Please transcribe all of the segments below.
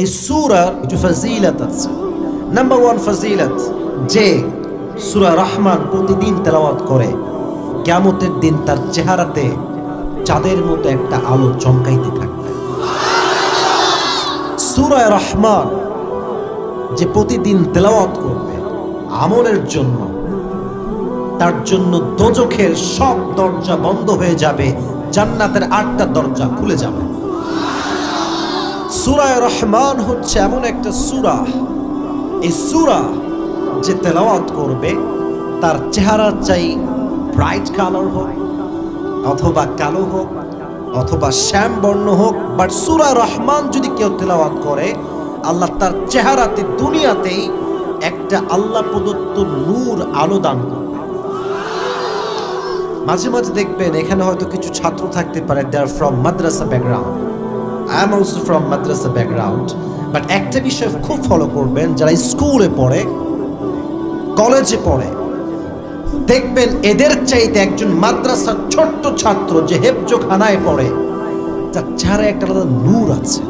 এই সূরার কিছু ফজিলত আছে। নাম্বার 1 ফজিলত, যে সূরা রহমান প্রতিদিন তেলাওয়াত করে কিয়ামতের দিন তার চেহারাতে চাঁদের মতো একটা আলো চমকাইতে থাকবে। সূরা রহমান যে প্রতিদিন তেলাওয়াত করবে আমলের জন্য, তার জন্য দোজখের সব দরজা বন্ধ হয়ে যাবে, জান্নাতের 8টা দরজা খুলে যাবে। সূরা রহমান হচ্ছে এমন একটা সূরা, এই সূরা যে তেলাওয়াত করবে তার চেহারা চাই ব্রাইট কালার হোক অথবা কালো হোক অথবা শ্যাম বর্ণ হোক, বাট সূরা রহমান যদি কেউ তেলাওয়াত করে আল্লাহ তার চেহারাতে দুনিয়াতেই একটা আল্লাহ প্রদত্ত নূর আলো দান করবে। মাঝে মাঝে দেখবেন এখানে হয়তো কিছু ছাত্র থাকতে পারে, they are from madrasa background, I am also from madrasa background, but একটা বিষয় খুব ফলো করবেন, যারা স্কুলে পড়ে কলেজে পড়ে দেখবেন এদের চাইতে একজন মাদ্রাসার ছোট্ট ছাত্র যে হেফজোখানায় পড়ে তার চেহারায় একটা আলাদা নূর আছে,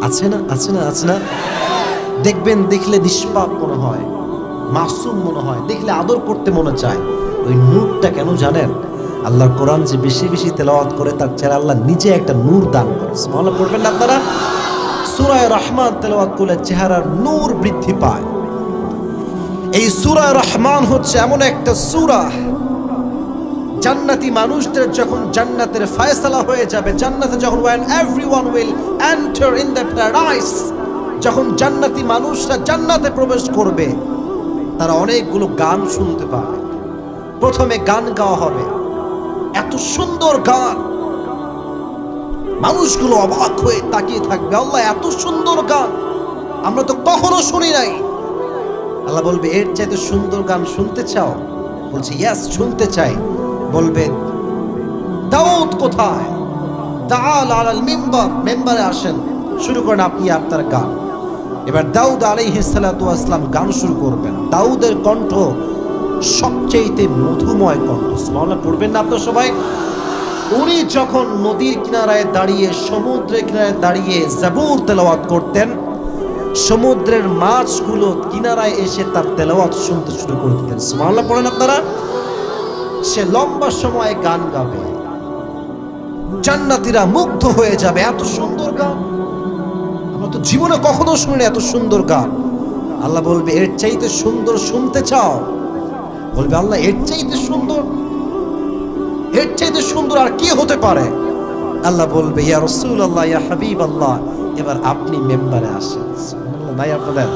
আছে না আছে না আছে না? দেখবেন দেখলে নিষ্পাপ মনে হয়, মাসুম মনে হয়, দেখলে আদর করতে মনে চায়। ওই নূরটা কেন জানেন? আল্লাহর কোরআন যে বেশি বেশি তেলাওয়াত করে তার চেহারা আল্লাহ নিজে একটা নূর দান করে। সুবহানাল্লাহ পড়বেন না আপনারা? সূরা রহমান তেলাওয়াত করলে চেহারার নূর বৃদ্ধি পায়। এই সূরা রহমান হচ্ছে এমন একটা সূরা, জান্নাতি মানুষদের যখন জান্নাতের ফয়সালা হয়ে যাবে, জান্নাতে যখন when everyone will enter in the paradise, যখন জান্নাতি মানুষরা জান্নাতে প্রবেশ করবে তারা অনেকগুলো গান শুনতে পাবে। প্রথমে গান গাওয়া হবে, এত সুন্দর গান, মানুষগুলো অবাক হয়ে তাকিয়ে থাকবে, আল্লাহ এত সুন্দর গান আমরা তো কখনো শুনি নাই। আল্লাহ বলবে এর চাইতে সুন্দর গান শুনতে চাও? বলছে ইয়েস শুনতে চাই। বলবে দাউদ কোথায়? তাআল আলাল মিম্বার, মেম্বারে আসেন, শুরু করেন আপনি আপনার গান। এবার দাউদ আলাইহিস সালাতু ওয়াস সালাম গান শুরু করবেন। দাউদের কণ্ঠ সবচেয়ে মধুময় কণ্ঠ। সুবহানাল্লাহ পড়বেন না আপনারা সবাই? উনি যখন নদীর কিনারায় দাঁড়িয়ে, সমুদ্রের কিনারায় দাঁড়িয়ে জাবুর তেলাওয়াত করতেন, সমুদ্রের মাছগুলো কিনারায় এসে তার তেলাওয়াত শুনতে শুরু করে দিতেন। সুবহানাল্লাহ পড়েন আপনারা? সে লম্বা সময় গান গাবে, জান্নাতীরা মুগ্ধ হয়ে যাবে, এত সুন্দর গান আমরা তো জীবনে কখনো শুনিনি, এত সুন্দর গান। আল্লাহ বলবে এর চাইতে সুন্দর শুনতে চাও? বলবে আল্লাহ এর চাইতে সুন্দর, এর চাইতে সুন্দর আর কি হতে পারে? আল্লাহ বলবে ইয়া রাসূলুল্লাহ, ইয়া হাবিবাল্লাহ, এবার আপনি মেম্বারে আসেন। সুবহানাল্লাহ নাই আপনাদের?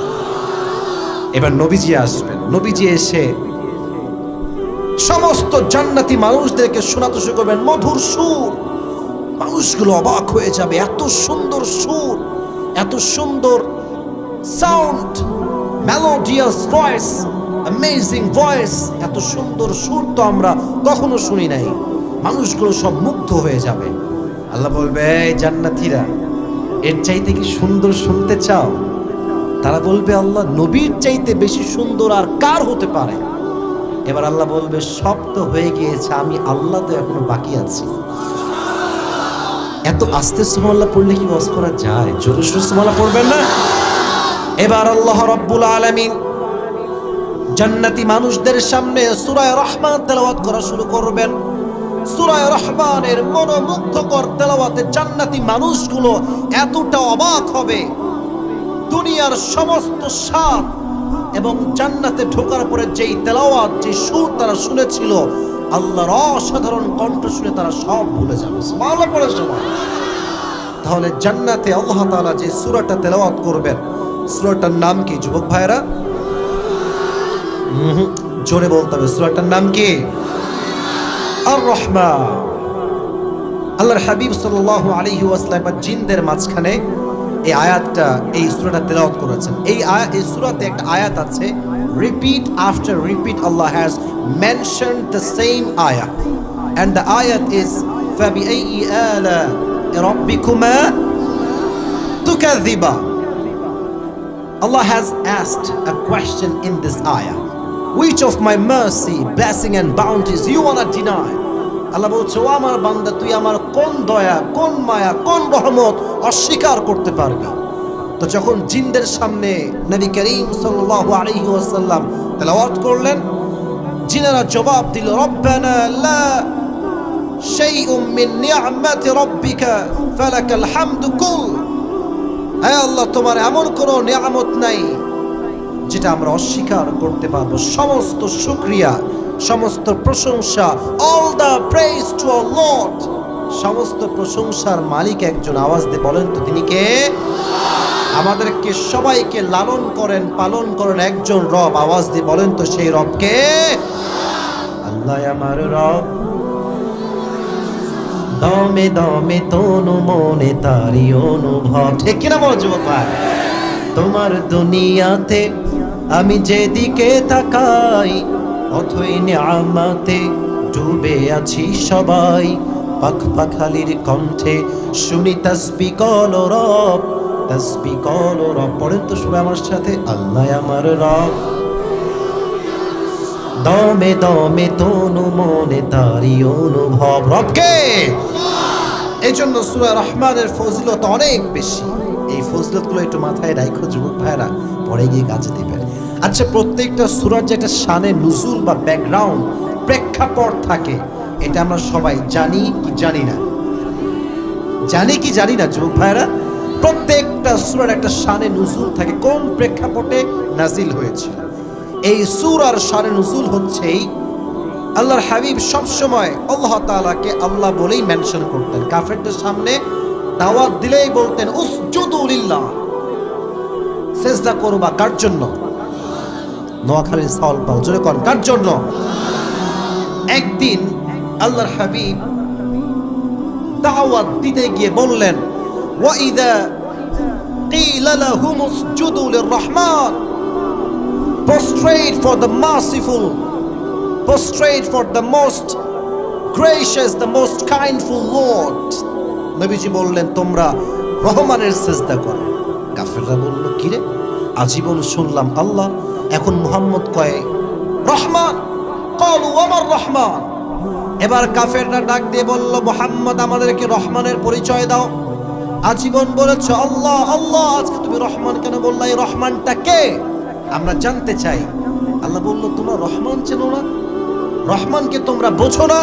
এবার নবীজি আসবেন। নবীজি এসে সমস্ত জান্নাতি মানুষদেরকে শোনাতে শুরু করবেন মধুর সুর। মানুষগুলো অবাক হয়ে যাবে, এত সুন্দর সুর, এত সুন্দর sound, melodious voice, amazing voice, এত সুন্দর সুর তো আমরা কখনো শুনি নাই। মানুষগুলো সব মুগ্ধ হয়ে যাবে। আল্লাহ বলবে এই জান্নাতীরা এর চাইতে কি সুন্দর শুনতে চাও? তারা বলবে আল্লাহ নবীর চাইতে বেশি সুন্দর আর কার হতে পারে? এবার আল্লাহ বলবে সব তো হয়ে গিয়েছে, আমি আল্লাহ তো এখনো বাকি আছি। এত আস্তে সুবহানাল্লাহ পড়লে কি ওয়াজ করা যায়? জোরে জোরে সুবহানাল্লাহ পড়বেন না? এবার আল্লাহ রাব্বুল আলামিন জান্নাতি মানুষদের সামনে সূরা রহমান তেলাওয়াত করা শুরু করবেন। সূরা রহমানের মনোমুগ্ধকর তেলাওয়াতে জান্নাতি মানুষগুলো এতটা অবাক হবে, দুনিয়ার সমস্ত স্বাদ এবং জান্নাতে ঢোকার পরে যেই তেলাওয়াত, যে সুর তারা শুনেছিল, আল্লাহর অসাধারণ কণ্ঠ শুনে তারা সব ভুলে যাবে। সুবহানাল্লাহ পড়ে সবাই। তাহলে জান্নাতে আল্লাহ তাআলা যে সূরাটা তেলাওয়াত করবেন, সূরাটার নাম কি যুবক ভাইরা? জোরে বলতে হবে, সূরাটার নাম কি? আর রহমান। আল্লাহর হাবিব সাল্লাল্লাহু আলাইহি ওয়াসাল্লাম জিনদের মাঝখানে এই আয়াতটা, এই সূরাটা তেলাওয়াত করেছেন। এই সূরাতে একটা আয়াত আছে, repeat after repeat Allah has mentioned the same ayah, and the ayat is فَبِأَيِّ آلَاءِ رَبِّكُمَا تُكَذِّبَانِ. Allah has asked a question in this ayah, which of my mercy, blessing and bounties you want to deny? আল্লাহ বলছে, ও আমার বান্দা, তুই আমার কোন দয়া, কোন মায়া, কোন রহমত অস্বীকার করতে পারবি? তো যখন জিনদের সামনে নবী করিম সাল্লাল্লাহু আলাইহি ওয়াসাল্লাম তেলাওয়াত করলেন, জিনেরা জবাব দিল, রব্বানা লা শাইউম মিন নি'মাতি রাব্বিকা ফালাকাল হামদু কুল। হে আল্লাহ, তোমার এমন কোনো নিয়ামত নাই যেটা আমরা অস্বীকার করতে পারবো। সমস্ত শুকরিয়া, সমস্ত প্রশংসা, all the praise to our Lord. সমস্ত প্রশংসার মালিক একজন। আওয়াজ দিয়ে বলেন তো তিনি কে? আমাদেরকে সবাইকে লালন করেন, পালন করেন একজন রব। আওয়াজ দিয়ে বলেন তো সেই রব কে? আল্লাহ আমার রব, দমে দমে তনু মনে তারি অনুভব। ঠিক কিনা বল যুবক ভাই? তোমার দুনিয়াতে আমি যেদিকে তাকাই, অথই নিয়ামতে ডুবে আছি সবাই। পাখ পাখালির কণ্ঠে শুনি তাসবিহ কল রব, তাসবিহ কল রব। পড়েন তো সবাই আমার সাথে, আল্লাহ আমার রব, দমে দমে তনু মনে তারি অনুভব। রবকে এই জন্য সূরা রহমানের ফজিলত অনেক বেশি। এই ফজিলতগুলো একটু মাথায় রাখো যুবক ভাইরা, পরে গিয়ে কাজে দিবেন। আচ্ছা, প্রত্যেকটা সূরার যে একটা শানে নুজুল বা ব্যাকগ্রাউন্ড, প্রেক্ষাপট থাকে, এটা আমরা সবাই জানি কি জানি না? জানি কি জানি না যুবক ভাইরা? প্রত্যেকটা সূরার একটা শানে নুজুল থাকে, কোন প্রেক্ষাপটে নাজিল হয়েছে। এই সূরার শানে নুজুল হচ্ছে আল্লাহর হাবিব সবসময় আল্লাহ তাআলাকে আল্লাহ বলেই মেনশন করতেন। কাফেরদের সামনে দাওয়াত দিলেই বলতেন উসজুদু লিল্লাহ, সিজদা করবা। কার জন্য? নোয়াখালীর সাওয়াল পাও, জোরে কোন কার জন্য? একদিন আল্লাহর হাবিব দাওয়াত দিতে গিয়ে বললেন, ওয়া ইযা কিলা লাহুম উসজুদু লিররহমান, prostrate for the merciful, prostrate for the most gracious, the most kindful Lord. নবীজি বললেন, তোমরা রহমানের সিজদা করো। কাফেররা বলল, কি রে, আজীবন শুনলাম আল্লাহ, এখন মুহাম্মদ কয় রহমান। ক্বালু ওয়ামার রহমান। এবার কাফেররা ডাক দিয়ে বলল, মুহাম্মদ আমাদেরকে রহমানের পরিচয় দাও। আজীবন বলেছ আল্লাহ আল্লাহ, আজকে তুমি রহমান কেন বললা? এই রহমানটা কে আমরা জানতে চাই। আল্লাহ বলল, তোমরা রহমান চেনো না, রহমানকে তোমরা বোঝো না?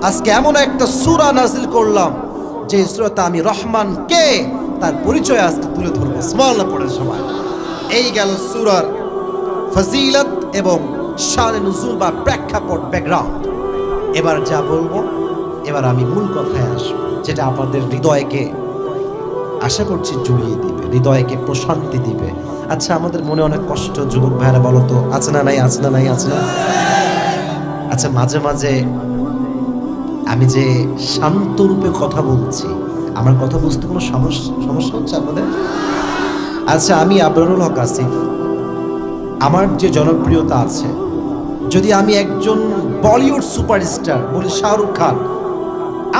আজকে এমন একটা সূরা নাজিল করলাম যে সূরাতে আমি রহমান কে তার পরিচয় আজকে তুলে ধরবো। সুবহানাল্লাহ পড়েন সবাই। এই গেল সূরার ফজিলত এবং শানে নুজুল বা প্রেক্ষাপট, ব্যাকগ্রাউন্ড। এবার যা বলবো, এবার আমি মূল কথায় আসবো, যেটা আপনাদের হৃদয়কে আশা করছি জুড়িয়ে দিবে, হৃদয়কে প্রশান্তি দিবে। আচ্ছা, আমাদের মনে অনেক কষ্ট যুবক ভাইরা, বলো তো আছে না নাই? আছে না নাই? আছে না? আচ্ছা, মাঝে মাঝে আমি যে শান্ত রূপে কথা বলছি, আমার কথা বুঝতে কোনো সমস্যা হচ্ছে আপনাদের? আচ্ছা, আমি আবরারুল হক আসিফ, আমার যে জনপ্রিয়তা আছে, যদি আমি একজন বলিউড সুপারস্টার বলি শাহরুখ খান,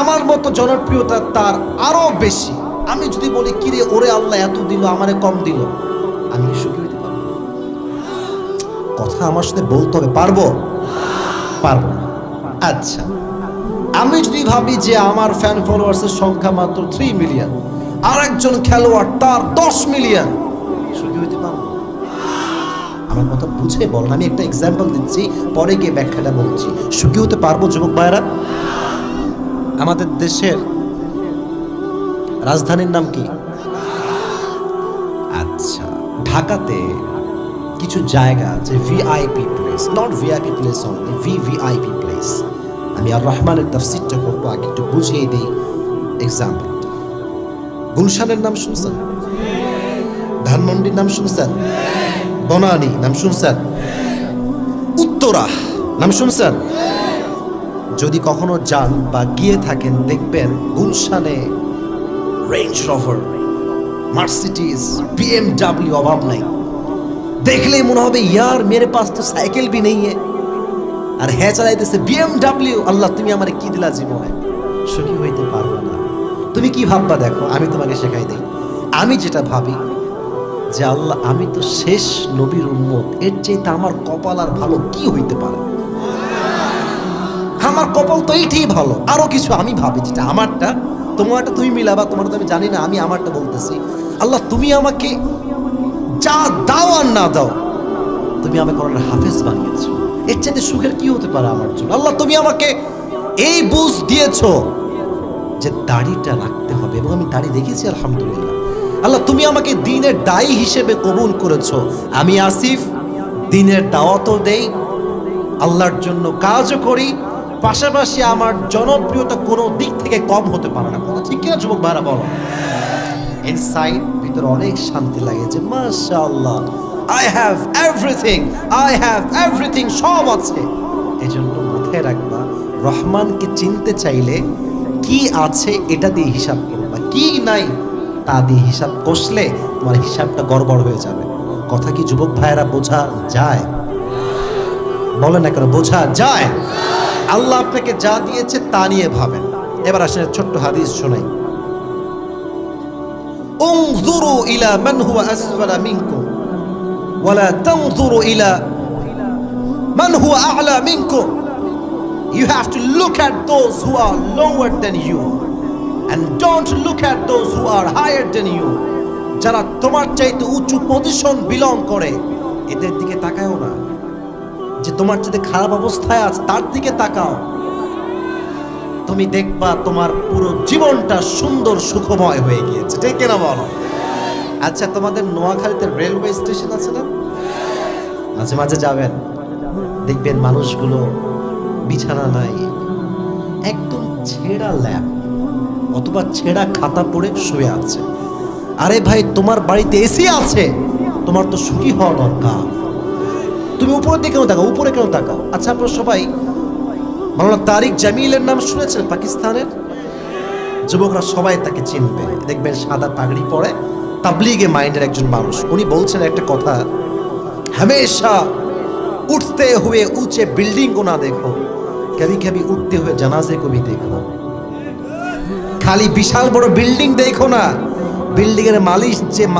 আমার মতো জনপ্রিয়তা তার আরো বেশি। আমি যদি বলি, কিরে ওরে আল্লাহ এত দিল, আমারে কম দিল, আমি কি সুখী হইতে পারবো? কথা আমার সাথে বলতে হবে, পারবো? পারবো না। আচ্ছা, আমি যদি ভাবি যে আমার ফ্যান ফলোয়ার্সের সংখ্যা মাত্র 3 মিলিয়ন, আর একজন খেলোয়াড় তার 10 মিলিয়ন, সুখী হইতে পারবো? আমার কথা বুঝে বলেন। আমি একটা এক্সাম্পল দিচ্ছি, পরে গিয়ে ব্যাখ্যাটা বলছি। সুখী হতে পারবো যুবক ভাইরা? আমাদের দেশের রাজধানীর নাম কি? আচ্ছা, ঢাকাতে কিছু জায়গা আছে VIP place, not VIP place only, VVIP place. আমি আর রহমানের তাফসীরটা করবো, আগে একটু বুঝিয়ে দিই এক্সাম্পল। গুলশানের নাম শুনছেন? ধানমন্ডির নাম শুনছেন? বনানী নাম শুনছেন? উত্তরা নাম শুনছেন? যদি কখনো যান বা গিয়ে থাকেন, দেখবেন গুলশানে রেঞ্জ রোভার, মার্সিডিজ, বিএমডব্লিউ অভাব নাই। দেখলেই মনে হবে ইয়ার মেরে পাস তো সাইকেল ভি নেই है। আর হ্যাঁ চালাইতেছে বিএমডব্লিউ। আল্লাহ তুমি আমারে কি দিলা জীবনে? সুখী হইতে পারবো না। তুমি কি ভাববা দেখো, আমি তোমাকে শেখাই দেই। আমি যেটা ভাবি যে আল্লাহ, আমি তো শেষ নবীর উম্মত, এর চাইতে আমার কপাল আর ভালো কি হইতে পারে? আমার কপাল তো এইটাই ভালো, আরো কিছু আমি ভাবি যেটা আমারটা, তোমারটা তুমি মিলাবা, তোমারটা আমি জানি না, আমি আমারটা বলতেছি। আল্লাহ তুমি আমাকে যা দাও আর না দাও, তুমি আমাকে কোরআনের হাফেজ বানিয়েছো, এর চাইতে সুখের কি হতে পারে আমার জন্য। আল্লাহ তুমি আমাকে এই বুঝ দিয়েছো যে দাড়িটা রাখতে হবে, এবং আমি দাড়ি দেখেছি আলহামদুলিল্লাহ। আল্লাহ তুমি আমাকে দ্বীনের দায়ী হিসেবে কবুল করেছো, আমি আসিফ দ্বীনের দাওয়াতও দেই, আল্লাহর জন্য কাজও করি, পাশাপাশি আমার জনপ্রিয়তা কোনো দিক থেকে কম হতে পারে না। কথা ঠিক কিনা যুবক ভাইরা বলো? ইনসাইড ভিতরে অনেক শান্তি লাগে যে মাশাআল্লাহ আই হ্যাভ এভরিথিং, সব আছে। এই জন্য মাথায় রাখবা, রহমানকে চিনতে চাইলে কি আছে এটা দিয়ে হিসাব করবা, কি নাই তা দিয়ে হিসাব কষলে তোমার হিসাবটা গড়বড় হয়ে যাবে। কথা কি যুবক ভাইয়েরা বোঝা যায়? বলেন না কেন, বোঝা যায়? আল্লাহ আপনাকে যা দিয়েছে তা নিয়ে ভাবেন। এবার আসলে ছোট্ট হাদিস শোনাই। উনজুরু ইলা মান হুয়া আসফালা মিনকুম ওয়ালা তানজুরু ইলা মান হুয়া আ'লা মিনকুম। You have to look at those who are lower than you and don't look at those who are higher than you. যারা তোমার চাইতে উঁচু পজিশন বিলং করে এদের দিকে তাকাও না, যে তোমার চাইতে খারাপ অবস্থায় আছে তার দিকে তাকাও। তুমি দেখবা তোমার পুরো জীবনটা সুন্দর সুখময় হয়ে গিয়েছে, ঠিক কিনা বলো? আচ্ছা, তোমাদের নোয়াখালীতে রেলওয়ে স্টেশন আছে না? মাঝে মাঝে যাবেন, দেখবেন মানুষগুলো বিছানা নাই, একদম ছেঁড়া ল্যাপ অথবা ছেঁড়া খাতা পরে শুয়ে আছে। আরে ভাই, তোমার বাড়িতে এসি আছে, তোমার তো সুখী হওয়া দরকার। তুমি উপরের দিকে কেন তাকাও? উপরে কেন তাকাও? আচ্ছা, আপনারা সবাই মাওলানা তারিক জামিলের নাম শুনেছেন? পাকিস্তানের যুবকরা সবাই তাকে চিনবে। দেখবেন সাদা পাগড়ি পরে, তাবলিগে মাইন্ডের একজন মানুষ। উনি বলছেন একটা কথা, हमेशा उठते हुए ऊंचे बिल्डिंग को ना देखो, कभी कभी उठते हुए जनाजे को भी देखो। खाली विशाल बड़ बिल्डिंग देखो ना, बिल्डिंग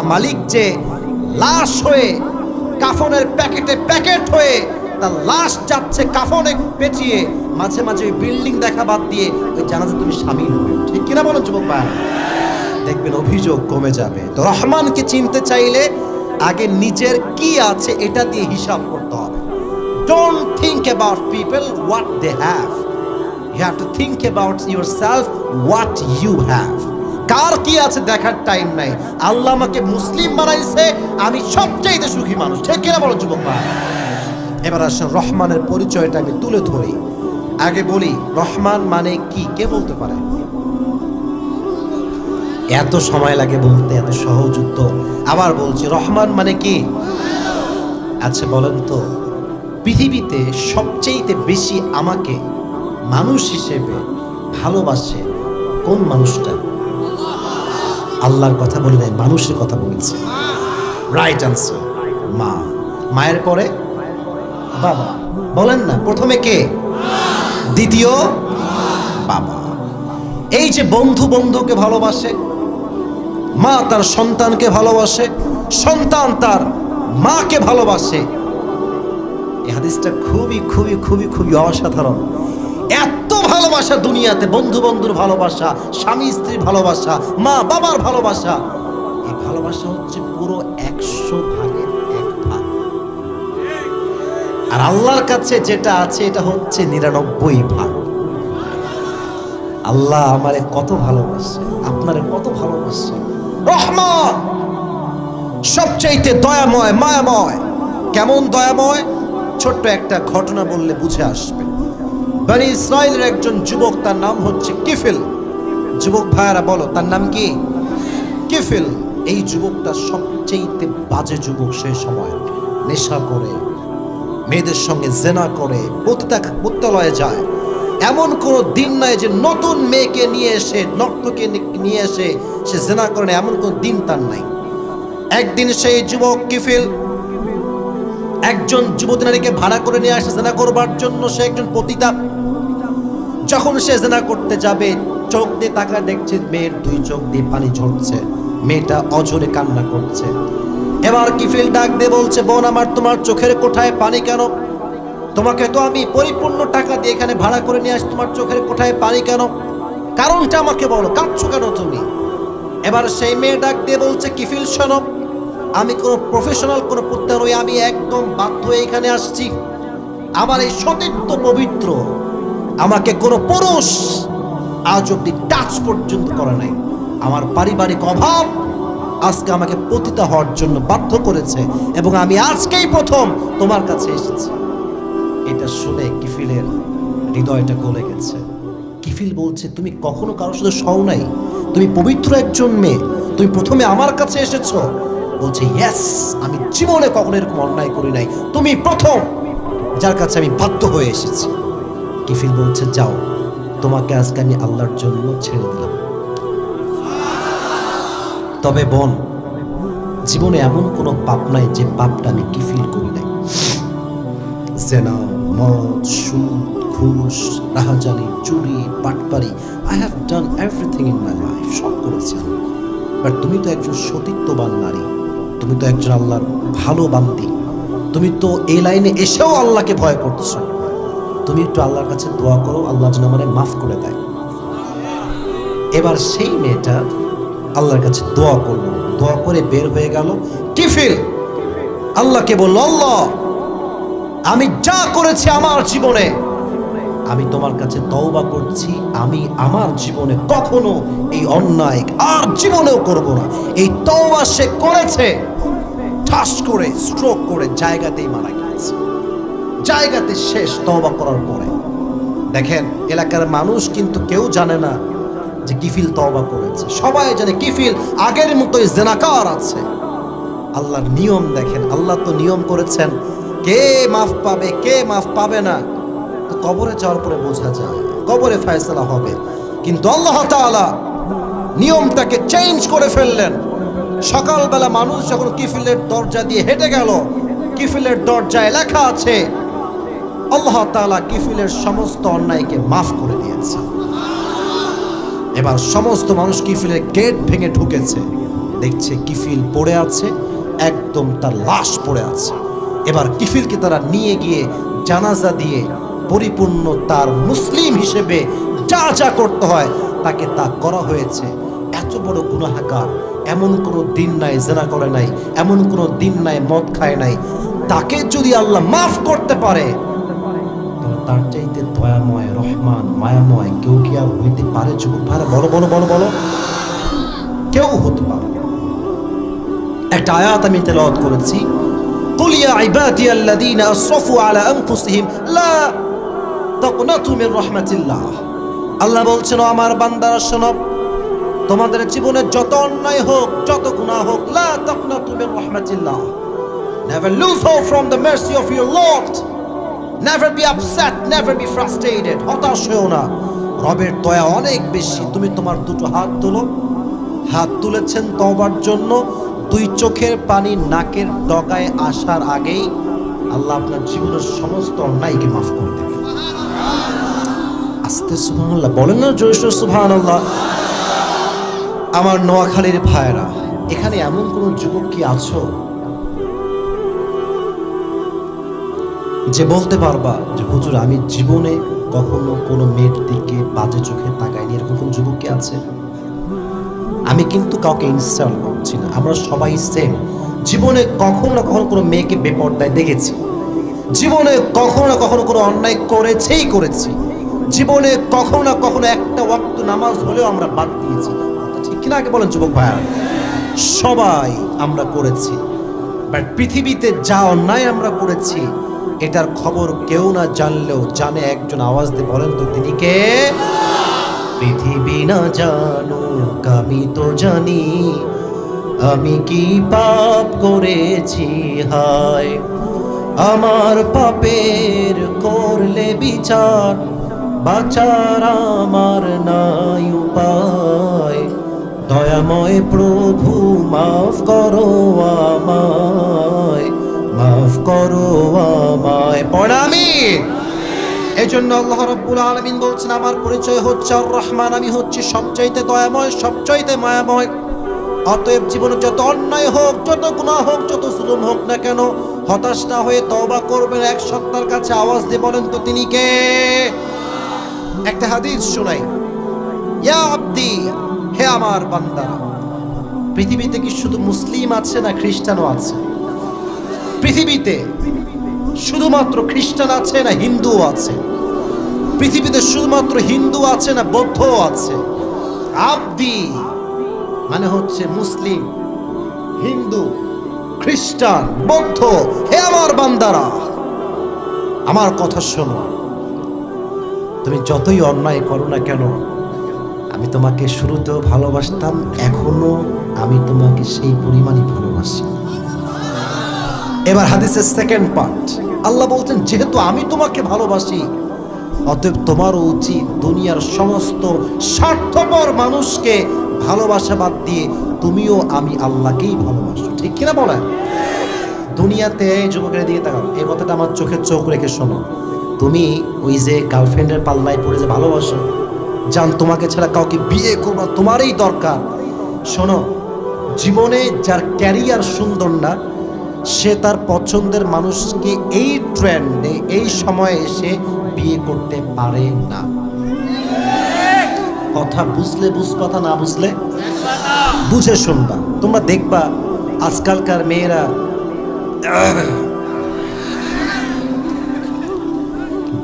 मालिक जे लाश हुए কাফনের প্যাকেটে প্যাকেট হয়ে তার লাশ যাচ্ছে কাফনে পেঁচিয়ে, মাঝে মাঝে ওই বিল্ডিং দেখা বাদ দিয়ে ওই জানাজা তুমি শামিল হবে, ঠিক কিনা বলেন যুবক ভাই? দেখবেন অভিযোগ কমে যাবে। তো রহমানকে চিনতে চাইলে আগে নিজের কি আছে এটা দিয়ে হিসাব করতে হবে। Don't think about people what they have, you have to think about yourself what you have. কার কি আছে দেখার টাইম নাই। আল্লাহ আমাকে মুসলিম বানাইছে, আমি সবচাইতে সুখী মানুষ, ঠিক কিনা বলো যুবক ভাই? এবার আসেন রহমানের পরিচয়টা আমি তুলে ধরি। আগে বলি রহমান মানে কি, কে বলতে পারে? এত সময় লাগে বলতে, এত সহজ উত্তর। আবার বলছি, রহমান মানে কি? আচ্ছা বলেন তো, পৃথিবীতে সবচেয়ে বেশি আমাকে মানুষ হিসেবে ভালোবাসে কোন মানুষটা? আল্লাহর কথা বলি নাই, মানুষের কথা বলেছে। রাইট আনসার মা। মায়ের পরে বাবা। বলেন না, প্রথমে কে, দ্বিতীয় বাবা। এই যে বন্ধু বন্ধুকে ভালোবাসে, মা তার সন্তানকে ভালোবাসে, সন্তান তার মাকে ভালোবাসে। এই হাদিসটা খুবই খুবই খুবই খুবই অসাধারণ। এত ভালোবাসা দুনিয়াতে, বন্ধু বন্ধুর ভালোবাসা, স্বামী স্ত্রীর ভালোবাসা, মা বাবার ভালোবাসা, এই ভালোবাসা হচ্ছে পুরো 100 ভাগের 1 ভাগ। আর আল্লাহর কাছে যেটা আছে এটা হচ্ছে 99 ভাগ। আল্লাহ আমারে কত ভালোবাসে, আপনারে কত ভালোবাসে। রহমান সবচাইতে দয়াময়, মায়াময়। কেমন দয়াময়? ছোট্ট একটা ঘটনা বললে বুঝে আসবে। বনি ইসরাইলের একজন যুবক, তার নাম হচ্ছে কিফিল। যুবক ভাইয়ারা বলো, তার নাম কি? কিফিল। এই যুবকটা সবচেয়ে বাজে যুবক সেই সময়। নেশা করে, মেয়েদের সঙ্গে জেনা করে, পতিতালয়ে যায়। এমন কোনো দিন নাই যে নতুন মেয়েকে নিয়ে এসে, নর্তকে নিয়ে এসে সে জেনা করে, এমন কোনো দিন তার নাই। একদিন সেই যুবক কিফিল একজন যুবতী নারীকে ভাড়া করে নিয়ে আসে জেনা করবার জন্য। সে একজন পতিতা। যখন সে জেনা করতে যাবে, চোখ দিয়ে তাকা, দেখছে মেয়ের 2 চোখ দিয়ে পানি ঝরছে, মেয়েটা অঝরে কান্না করছে। এবার কিফিল ডাক দিয়ে বলছে, বোন আমার, তোমার চোখের কোঠায় পানি কেন? তোমাকে তো আমি পরিপূর্ণ টাকা দিয়ে এখানে ভাড়া করে নিয়ে আসি, তোমার চোখের কোঠায় পানি কেন? কারণটা আমাকে বলো, কাঁদছো কেন তুমি? এবার সেই মেয়ে ডাক দিয়ে বলছে, কিফিল শোনো, আমি কোনো প্রফেশনাল কোনো পুত্র নই, আমি একদম বাধ্য হয়ে এখানে আসছি। আমার এই সতীত্ব পবিত্র, আমাকে কোনো পুরুষ আজ অব্দি টাচ পর্যন্ত করে নাই। আমার পারিবারিক অভাব আজকে আমাকে পতিতা হওয়ার জন্য বাধ্য করেছে, এবং আমি আজকেই প্রথম তোমার কাছে এসেছি। এটা শুনে কিফিলের হৃদয়টা গলে গেছে। কিফিল বলছে, তুমি কখনো কারোর সাথে সও নাই, তুমি পবিত্র একজন মেয়ে, তুমি প্রথমে আমার কাছে এসেছো। বলছে, ইয়েস, আমি জীবনে কখনো এরকম অন্যায় করি নাই, তুমি প্রথম যার কাছে আমি বাধ্য হয়ে এসেছি। কিফিল বলছে, যাও, তোমাকে আজকে আমি আল্লাহর জন্য ছেড়ে দিলাম। তবে বোন, জীবনে এমন কোনো পাপ নাই যে পাপটা আমি কিফিল করি নাই। জেনা, মদ, সুদ, ঘুষ, রাহাজানি, চুরি, বাটপারি, I have done everything in my life, সব করেছি আমি। বাট তুমি তো একজন সতীত্ববান নারী, তুমি তো একজন আল্লাহর ভালো বান্দি, তুমি তো এই লাইনে এসেও আল্লাহকে ভয় করছো। তুমি একটু আল্লাহর কাছে দোয়া করো, আল্লাহ যেন আমারে মাফ করে দেয়। এবার সেই মেয়েটা আল্লাহর কাছে দোয়া করলো, দোয়া করে বের হয়ে গেল। কিফিল আল্লাহকে বলল, আল্লাহ, আমি যা করেছি আমার জীবনে, আমি তোমার কাছে তওবা করছি, আমি আমার জীবনে কখনো এই অন্যায় আর জীবনেও করব না। এই তওবা সে করেছে, ঠাস করে স্ট্রোক করে জায়গাতেই মারা গেছে, জায়গাতে শেষ তওবা করার পরে। দেখেন, এলাকার মানুষ কিন্তু কেউ জানে না যে কিফিল তওবা করেছে, সবাই জানে কিফিল আগের মতোই জেনাকার আছে। আল্লাহর নিয়ম দেখেন, আল্লাহ তো নিয়ম করেছেন কে মাফ পাবে কে মাফ পাবে না তো কবরে যাওয়ার পরে বোঝা যায়, কবরে ফয়সালা হবে। কিন্তু আল্লাহ তাআলা নিয়মটাকে চেঞ্জ করে ফেললেন। সকালবেলা মানুষ যখন কিফিলের দরজা দিয়ে হেঁটে গেল, কিফিলের দরজায় লেখা আছে আল্লাহ তাআলা কিফিলের সমস্ত অন্যায়কে মাফ করে দিয়েছে। এবার সমস্ত মানুষ কিফিলের গেট ভেঙে ঢুকেছে, দেখছে কিফিল পড়ে আছে, একদম তার লাশ পড়ে আছে। এবার কিফিলকে তারা নিয়ে গিয়ে জানাজা দিয়ে পরিপূর্ণ তার মুসলিম হিসেবে যা যা করতে হয় তাকে তা করা হয়েছে। এত বড় গুনাহগার, এমন কোনো দিন নাই জেনা করে নাই, এমন কোনো দিন নাই মদ খায় নাই, তাকে যদি আল্লাহ মাফ করতে পারে, তার চাইতে দয়াময়, রহমান, মায়াময় কেউ কি আর হইতে পারে? যুবক ভাইরা বলো বলো বলো বলো, কেউ হতে পারে। একটা আয়াত আমি তেলাওয়াত করেছি, কুল ইয়া ইবাদিয়াল্লাযীনা আসরাফু আলা আনফুসিহিম লা তাকনাতু মির রাহমাতিল্লাহ। আল্লাহ বলছেন, আমার বান্দারা শোনো, তোমাদের জীবনে যত অন্যায় হোক, যত গুনাহ হোক, লা তাকনাতু Mir রাহমাতিল্লাহ, never lose hope from the mercy of your Lord, never be upset, never be frustrated, হতাশ হও না, রবের দয়া অনেক বেশি। তুমি তোমার দুটো হাত তোলো, হাত তুলেছেন তওবার জন্য, দুই চোখের পানি নাকের ডগায় আসার আগেই আল্লাহ আপনার জীবনের সমস্ত অন্যায়কে মাফ করে দেবে। আস্তে সুবহানাল্লাহ বলেন না, জোরে সুবহানাল্লাহ। আমার নোয়াখালীর ভাইরা, এখানে এমন কোন যুবক কি আছো যে বলতে পারবা যে হুজুর আমি জীবনে কখনো কোনো মেয়ের দিকে বাজে চোখে তাকাইনি? এরকম কোন যুবক কি আছে? আমি কিন্তু কাউকে ইনসাল্ট করছি না, আমরা সবাই সেম। জীবনে কখনো না কখনো কোনো মেয়েকে বেপরদায় দেখেছি, জীবনে কখনো না কখনো কোনো অন্যায় করেছি, জীবনে কখনো না কখনো একটা ওয়াক্ত নামাজ হলেও আমরা বাদ দিয়েছি। ঠিক কিনা আগে বলেন যুবক ভাইয়া? সবাই আমরা করেছি। বাট পৃথিবীতে যা অন্যায় আমরা করেছি এটার খবর কেউ না জানলেও জানে একজন। আওয়াজ দিয়ে বলেন তো তিনি কে? পৃথিবী না জানুক আমি তো জানি, আমি কি পাপ করেছি হায়, আমার পাপের করলে বিচার, বাঁচার আমার নাই উপায়, দয়াময় প্রভু মাফ করো আমায়, মাফ করো আমায়। পড় আমিন। এই জন্য আল্লাহ রাব্বুল আলামিন বলছেন, আমার পরিচয় হচ্ছে আর রহমান, আমি হচ্ছি সবচাইতে দয়াময়, সবচাইতে মায়াময়। অতএব জীবনে যত অন্যায় হোক, যত গুনাহ হোক, যত জুলুম হোক না কেন, হতাশ না হয়ে তওবা করবেন। এক সত্তার কাছে আওয়াজ দিয়ে বলেন তো তিনি কে? একটা হাদিস শোনাই, ইয়া আব্দি, হে আমার বান্দারা। পৃথিবীতে কি শুধু মুসলিম আছে না খ্রিস্টানও আছে? পৃথিবীতে শুধুমাত্র খ্রিস্টান আছে না হিন্দুও আছে? পৃথিবীতে শুধুমাত্র হিন্দু আছে না বৌদ্ধও আছে? আব্দি মানে হচ্ছে মুসলিম, হিন্দু, খ্রিস্টান, বৌদ্ধ। হে আমার বান্দারা, আমার কথা শোনো। তুমি যতই অন্যায় করো না কেন, আমি তোমাকে শুরুতেও ভালোবাসতাম, এখনো আমি তোমাকে সেই পরিমাণই ভালোবাসি। এবার হাদিসের সেকেন্ড পার্ট, আল্লাহ বলছেন যেহেতু আমি তোমাকে ভালোবাসি, অতএব তোমারও উচিত দুনিয়ার সমস্ত স্বার্থপর মানুষকে ভালোবাসা বাদ দিয়ে তুমিও আমি আল্লাহকেই ভালোবাসো। ঠিক কিনা বলেন? দুনিয়াতে যুবকের দিকে তাকাও, এই কথাটা আমার চোখে চোখ রেখে শোনো। তুমি ওই যে গার্লফ্রেন্ডের পাল্লায় পড়ে যে ভালোবাসো, জান তোমাকে ছাড়া কাউকে বিয়ে করবা, তোমারই দরকার। শোনো, জীবনে যার ক্যারিয়ার সুন্দর না, সে তার পছন্দের মানুষকে এই ট্রেন্ডে এই সময়ে এসে বিয়ে করতে পারে না। কথা বুঝলে বুঝপাতা, না বুঝলে বুঝে শুনবা। তোমরা দেখবা আজকালকার মেয়েরা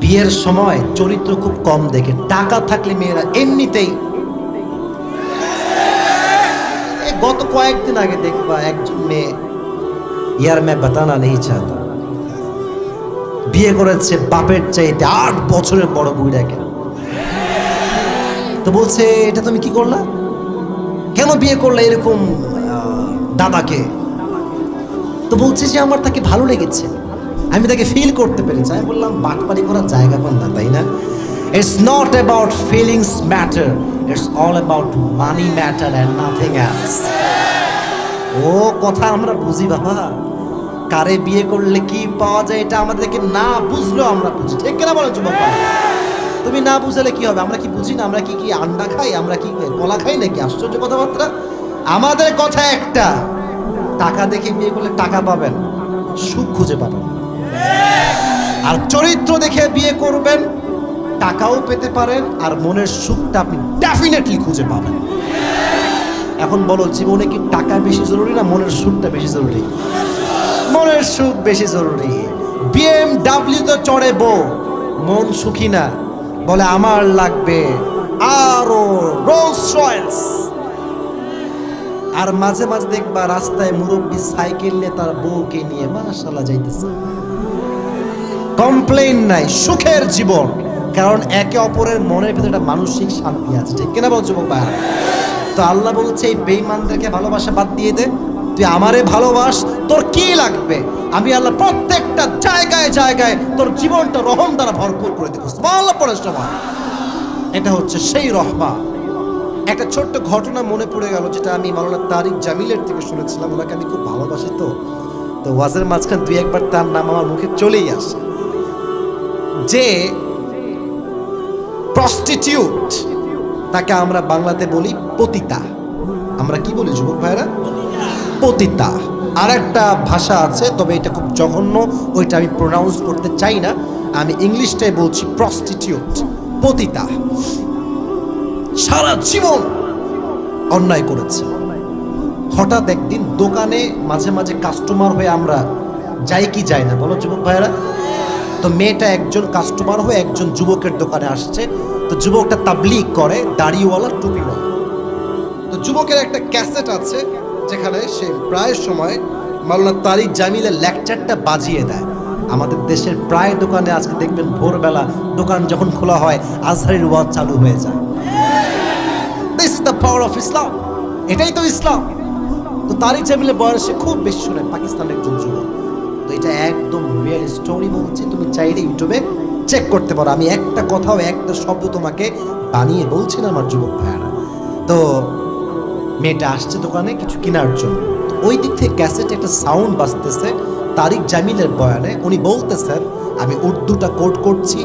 বিয়ের সময় চরিত্র খুব কম দেখে, টাকা থাকলে মেয়েরা এমনিতেই। গত কয়েকদিন আগে দেখবা একজন মেয়ে, ইয়ার মে বাতানা নেই চাহতা, বিয়ে করেছে বাপের চাইতে 8 বছরের বড় বুড়াকে। তো বলছে এটা তুমি কি করলা, কেন বিয়ে করলে এরকম দাদাকে? তো বলছে যে আমার তাকে ভালো লেগেছে, আমি তাকে ফিল করতে পেরেছি। আমি বললাম বাটপারি করার জায়গা পান না, তাই না? It's not about feelings matter, it's all about money matter and nothing else. ও কথা আমরা বুঝি বাবা, কারে বিয়ে করলে কি পাওয়া যায় এটা আমাদেরকে না বুঝলেও আমরা বুঝি। ঠিক কিনা বলো যুবক? তুমি না বুঝলে কি হবে? আমরা কি বুঝি না? আমরা কি কি আন্ডা খাই? আমরা কি কলা খাই নাকি? আশ্চর্য কথাবার্তা। আমাদের কথা একটা, টাকা দেখে বিয়ে করলে টাকা পাবেন, সুখ খুঁজে পাবেন। আর চরিত্র দেখে বিয়ে করবেন, টাকাও পেতে পারেন আর মনের সুখটা আপনি ডেফিনেটলি খুঁজে পাবেন। এখন বলো, জীবনে কি টাকা বেশি জরুরি না মনের সুখটা বেশি জরুরি? মনের সুখ বেশি জরুরি। BMW তো চড়ে বউ, মন সুখী না, বলে আমার লাগবে আরো রোলস রয়েস। আর মাঝে মাঝে দেখবা রাস্তায় মুরব্বী সাইকেল নিয়ে তার বউকে নিয়ে মাশাআল্লাহ যাইতেছে, কমপ্লেইন নাই, সুখের জীবন। কারণ একে অপরের মনের ভিতরে একটা মানসিক শান্তি আছে। ঠিক কিনা বলছো বাবা? তো আল্লাহ বলছে এই বেঈমানদেরকে ভালোবাসা বাদ দিয়ে দে, তুই আমারে ভালোবাস, তোর কি লাগবে আমি আল্লাহ প্রত্যেকটা জায়গায় জায়গায় তোর জীবনটা রহম দ্বারা ভরপুর করে দেবো। সুবহানাল্লাহ পড়ে সবাই। এটা হচ্ছে সেই রহমান। একটা ছোট্ট ঘটনা মনে পড়ে গেল, যেটা আমি মাওলানা তারিক জামিলের থেকে শুনেছিলাম। ওনাকে আমি খুব ভালোবাসি, তো ওয়াজের মাঝখান 2-1 বার তার নাম আমার মুখে চলেই আসে। যে প্রস্টিটিউট, তাকে আমরা বাংলাতে বলি পতিতা। আমরা কি বলি যুবক ভাইরা? পতিতা। আর একটা ভাষা আছে, তবে এটা খুব জঘন্য, ওইটা আমি প্রোনাউন্স করতে চাই না, আমি ইংলিশটাই বলছি প্রস্টিটিউট, পতিতা। সারা জীবন অন্যায় করেছে। হঠাৎ একদিন দোকানে মাঝে মাঝে কাস্টমার হয়ে আমরা যাই কি যাই না বলো যুবক ভাইরা? তো মেয়েটা একজন কাস্টমার হয়ে একজন যুবকের দোকানে আসছে। তো যুবকটা তাবলীগ করে, দাড়িওয়ালা, টুপিওয়ালা। তো যুবকের একটা ক্যাসেট আছে যেখানে সে প্রায় সময় মাওলানা তারিক জামিলের লেকচারটা বাজিয়ে দেয়। আমাদের দেশের প্রায় দোকানে আজকে দেখবেন ভোরবেলা দোকান যখন খোলা হয় আজহারের ওয়াজ চালু হয়ে যায়। This is the power of Islam. এটাই তো ইসলাম। তো তারিক জামিলের বয়সে খুব বেশি শুনে পাকিস্তানের একজন যুবক। তো এটা একদম রিয়েল স্টোরি বলছি, তুমি চাইলে ইউটিউবে চেক করতে পারো। আমি একটা কথাও একটা শব্দ তোমাকে বানিয়ে বলছি না আমার যুবক ভাইয়ারা। তো মেয়েটা আসছে দোকানে কিছু কেনার জন্য। ওই দিক থেকে ক্যাসেটে একটা সাউন্ড বাজতেছে তারিক জামিলের বয়ানে। উনি বলতেছেন, আমি উর্দুটা কোট করছি,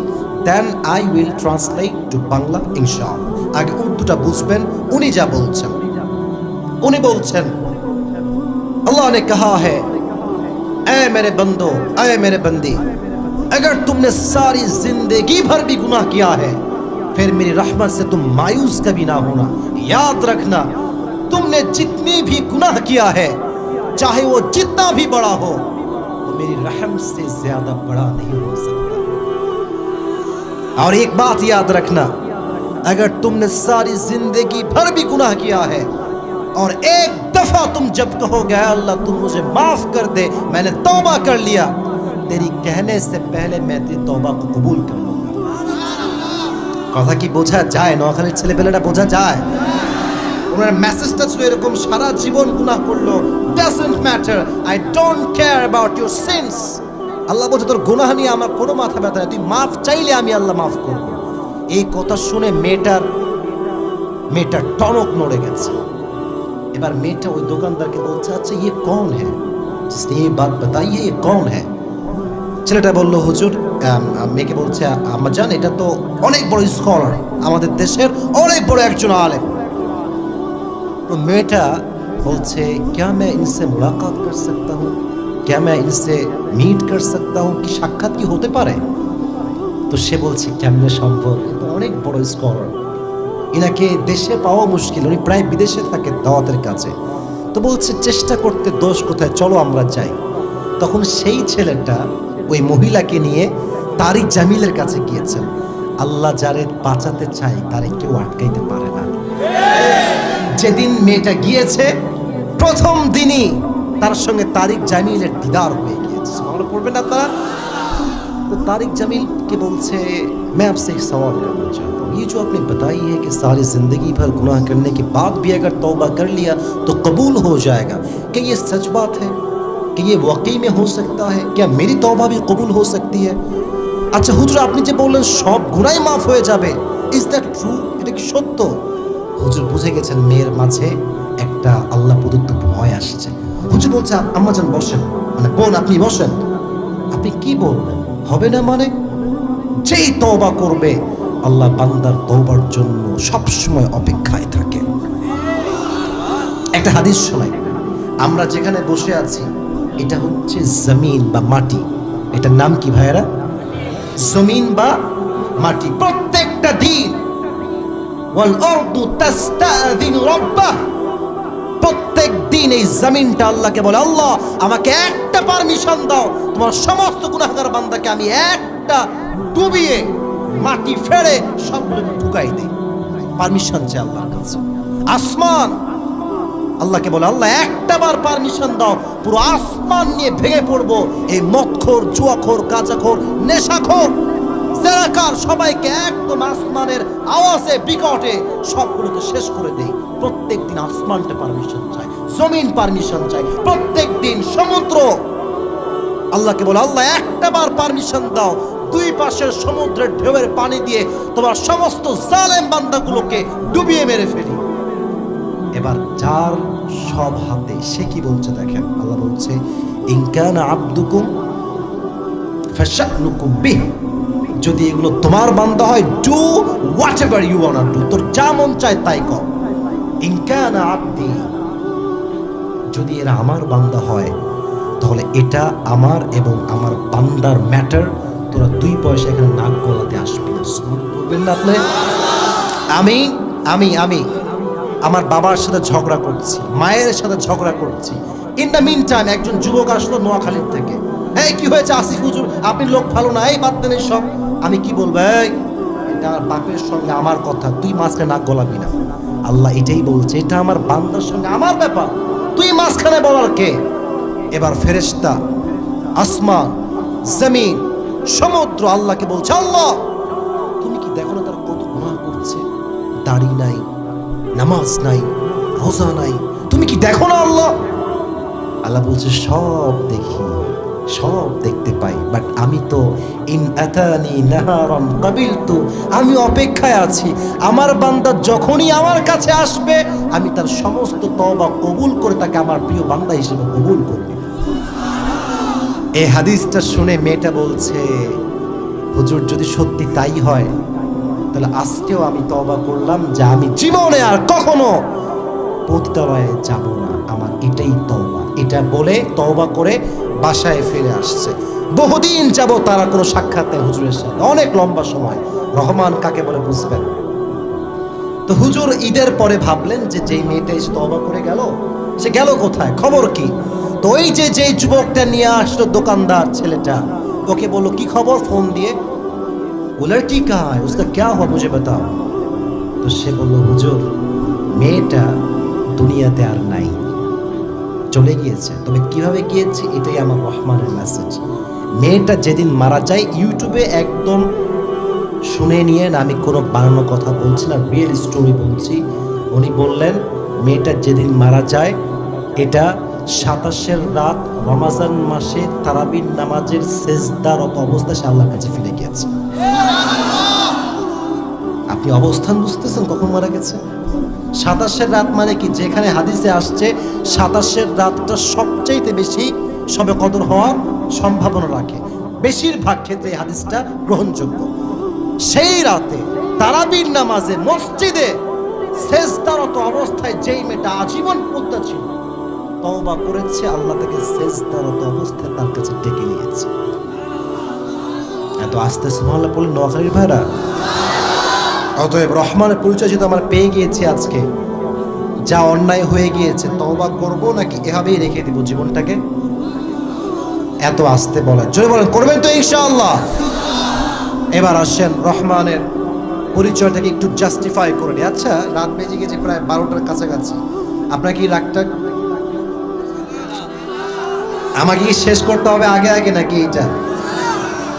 then I will translate to Bangla ইনশাআল্লাহ। আগে উর্দুটা বুঝবেন উনি যা বলছেন। उन्हें बोलছেন अल्लाह ने कहा है ऐ मेरे बंदो ऐ मेरे बंदी अगर तुमने सारी जिंदगी भर भी गुनाह किया है फिर मेरी रहमत से तुम मायूस कभी ना होना। याद रखना तुमने जितनी भी गुनाह किया है चाहे वो जितना भी बड़ा हो वो मेरी रहम से ज्यादा बड़ा नहीं हो सकता। और एक बात याद रखना अगर तुमने सारी जिंदगी भर भी गुनाह किया है और एक दफा तुम जब कहोगे अल्लाह तुम मुझे माफ कर दे मैंने तौबा कर लिया, तेरी कहने से पहले मैं तेरी तौबा को कबूल कर लूंगा। কথা কি বোঝা যায়? নোয়াখালীর ছেলেপেলেরা বোঝা যায়? ওনার মেসেজটা ছিল এরকম, সারা জীবন গুনাহ করলো, doesn't matter, I don't care about your sins. আল্লাহ বলছে তোর গুনাহ নিয়ে আমার কোনো মাথা ব্যথা নেই, তুই মাফ চাইলে আমি আল্লাহ মাফ করব। এই কথা শুনে মেয়েটার টনক নড়ে গেছে। এবার মেয়েটা ওই দোকানদারকে বলছে আচ্ছা ये कौन है, जिसने ये बात बताई है ये कौन है? ছেলেটা বলল হুজুর, মেয়েকে বলছে আম্মাজান এটা তো অনেক বড় স্কলার, আমাদের দেশের অনেক বড় একজন আলেম। তো মেয়েটা বলছে क्या मैं इनसे मुलाकात कर सकता हूँ, क्या मैं इनसे मीट कर सकता हूँ, কি সাক্ষাৎ কি হতে পারে? তো সে বলছে কেমনে সম্ভব, এটা অনেক বড় স্কলার, ইনাকে দেশে পাওয়া মুশকিল, উনি প্রায় বিদেশে থাকে দাওয়াতের কাছে। তো বলছে চেষ্টা করতে দোষ কোথায়, চলো আমরা যাই। তখন সেই ছেলেটা ওই মহিলাকে নিয়ে তারিক জামিলের কাছে গিয়েছেন। আল্লাহ যারে বাঁচাতে চায় তারে কেউ আটকাইতে পারে না। যেদিন মেয়েটা গিয়েছে প্রথম দিনই তার সঙ্গে তারিক জামিলের দিদার হয়ে গিয়েছে। মনে পড়বেন আপনারা? तो तारिक जमील के बोल से मैं आपसे एक सवाल करना चाहता हूँ, ये जो आपने बताई है कि सारी ज़िंदगी भर गुनाह करने के बाद भी अगर तौबा कर लिया तो कबूल हो जाएगा, क्या ये सच बात है? कि ये वाकई में हो सकता है? क्या मेरी तौबा भी कबूल हो सकती है? अच्छा हुजूर আপনি যে বললেন সব গুনাহ মাফ হয়ে যাবে, ইজ দ্যাট ট্রু? এটা কি সত্য? হুজুর বুঝে গেছেন মেয়ের মাঝে একটা আল্লাহ প্রদত্ত ভয় আসছে। হুজুর বলছে আম্মাজান বসেন, মানে বোন আপনি বসেন। আপনি কি বলবেন? হবে না মানে? যেই তওবা করবে আল্লাহ বান্দার তওবার জন্য সব সময় অপেক্ষায় থাকে। একটা হাদিস শোনাই, আমরা যেখানে বসে আছি এটা হচ্ছে জমিন বা মাটি। এটার নাম কি ভাইরা? জমিন বা মাটি। প্রত্যেকটা দিন ওয়াল আরদু তাস্তাযিনু রাব্বাহ, প্রত্যেক দিন এই জমিনটা আল্লাহকে বলে আল্লাহ আমাকে একটা পারমিশন দাও, তোমার সমস্ত গুনাহগার বান্দাকে আমি একটা ডুবিয়ে মাটি ফেলে সবগুলো ঢুকাই দেই। পারমিশন চাই আল্লাহর কাছে। আসমান আল্লাহকে বলে আল্লাহ একটা বার পারমিশন দাও, পুরো আসমান নিয়ে ভেঙে পড়বো এই মদখোর, জুয়াখোর, গাঁজাখোর, নেশাখোর, জেনাকার সবাইকে একদম আসমানের আওয়াজে বিকটে সবগুলোকে শেষ করে দেই। প্রত্যেক দিন আসমানটা পারমিশন চায়, জমিন পারমিশন চায়, প্রত্যেক দিন সমুদ্র আল্লাহকে বলে আল্লাহ একটা বার পারমিশন দাও, দুই পাশের সমুদ্রের ঢেউয়ের পানি দিয়ে তোমার সমস্ত জালেম বান্দাগুলোকে ডুবিয়ে মেরে ফেলি। এবার যার সব হাতে, সে কি বলছে দেখেন, আল্লাহ বলছে ইন কানা আবদুকুম ফাশানুকুম বিহি, যদি এগুলো তোমার বান্দা হয় do whatever you want to, তোর যা মন চায় তাই কর। ইন কানা আবদি, যদি এরা আমার বান্দা হয় তাহলে এটা আমার এবং আমার বান্দার ম্যাটার, তোরা দুই পয়সা এখানে নাক গলাতে আসবি না। বলবেন না আপনি? আমি আমি আমি আমার বাবার সাথে ঝগড়া করছি, মায়ের সাথে ঝগড়া করছি, ইন দ্য মিন টাইম একজন যুবক আসলো নোয়াখালীর থেকে, এই কি হয়েছে আসিফ হুজুর আপনি লোক ভালো না, এই বাদ দেন সব। আমি কি বলবো, এই এটা বাপের সঙ্গে আমার কথা, তুই মাঝখানে নাক গলাবি না। আল্লাহ এটাই বলছে এটা আমার বান্দার সঙ্গে আমার ব্যাপার, তুই মাঝখানে বলার কে? এবার ফেরেশতা, আসমান, জমিন, সমুদ্র আল্লাহকে বলছে আল্লাহ তুমি কি দেখো না তারা কত গুনাহ করছে, দাড়ি নাই, নামাজ নাই, রোজা নাই, তুমি কি দেখো না আল্লাহ? আল্লাহ বলছে সব দেখি, সব দেখতে পাই, বাট আমি তো ইন আতানি নাহারান কাবিলতু, আমি অপেক্ষায় আছি আমার বান্দা যখনই আমার কাছে আসবে আমি তার সমস্ত তওবা কবুল করে তাকে আমার প্রিয় বান্দা হিসেবে কবুল করব। এই হাদিসটা শুনে মেয়েটা বলছে হুজুর যদি সত্যি তাই হয় তাহলে আজকেও আমি তওবা করলাম যে আমি জীবনে আর কখনো পতিতালয়ে যাব না, আমার এটাই তওবা। এটা বলে তওবা করে বাসায় ফিরে আসছে। বহুদিন যাব তারা কোনো সাক্ষাৎ নেই হুজুরের সাথে, অনেক লম্বা সময়। রহমান কাকে বলে বুঝবেন। তো হুজুর ঈদের পরে ভাবলেন যে যেই মেয়েটা এসে তওবা করে গেল, সে গেল কোথায়, খবর কি? তো ওই যে যেই যুবকটা নিয়ে আসলো দোকানদার ছেলেটা, ওকে বললো কি খবর ফোন দিয়ে। वो लड़की कहाँ है, उसका क्या हुआ मुझे बताओ। তো সে বলল হুজুর মেয়েটা দুনিয়াতে আর নাই, চলে গিয়েছে। তবে কিভাবে গিয়েছে এটাই আমার রহমানের মেসেজ। মেয়েটা যেদিন মারা যায়, ইউটিউবে একদম শুনে নিয়ে, আমি কোনো বানানো কথা বলছি না, রিয়েল স্টোরি বলছি। উনি বললেন মেয়েটা যেদিন মারা যায় এটা 27 রাত রমাজান মাসে তারাবির নামাজের সেজদারত অবস্থায় সে আল্লাহর কাছে ফিরে গিয়েছে। আপনি অবস্থান বুঝতেছেন কখন মারা গেছে? 27 রাত মানে কি? যেখানে হাদিসে আসছে 27 রাতটা সবচাইতে বেশি সবে কদর হওয়ার সম্ভাবনা রাখে, বেশিরভাগ ক্ষেত্রে এই হাদিসটা গ্রহণযোগ্য। সেই রাতে তারাবির নামাজে মসজিদে সেজদারত অবস্থায় যেই মেয়েটা আজীবন পদ্মা ছিল, তওবা করেছে, আল্লাহ তাকে সেজদারত অবস্থায় তার কাছে ডেকে নিয়েছে। এত আস্তে সুবহানাল্লাহ বলে নোয়াখালীর ভাইরা। অতএব রহমানের পরিচয় যেহেতু আমরা পেয়ে গিয়েছি আজকে, যা অন্যায় হয়ে গিয়েছে তওবা করব নাকি এভাবেই রেখে দিব জীবনটাকে? এত আস্তে বলেন, জোরে বলেন, করবেন তো ইনশাআল্লাহ? এবার আসেন রহমানের পরিচয়টাকে একটু জাস্টিফাই করে নিই। আচ্ছা, রাত বেজে গেছে প্রায় 12টার কাছাকাছি, আপনার কি রাগটা আমাকে কি শেষ করতে হবে আগে আগে নাকি এইটা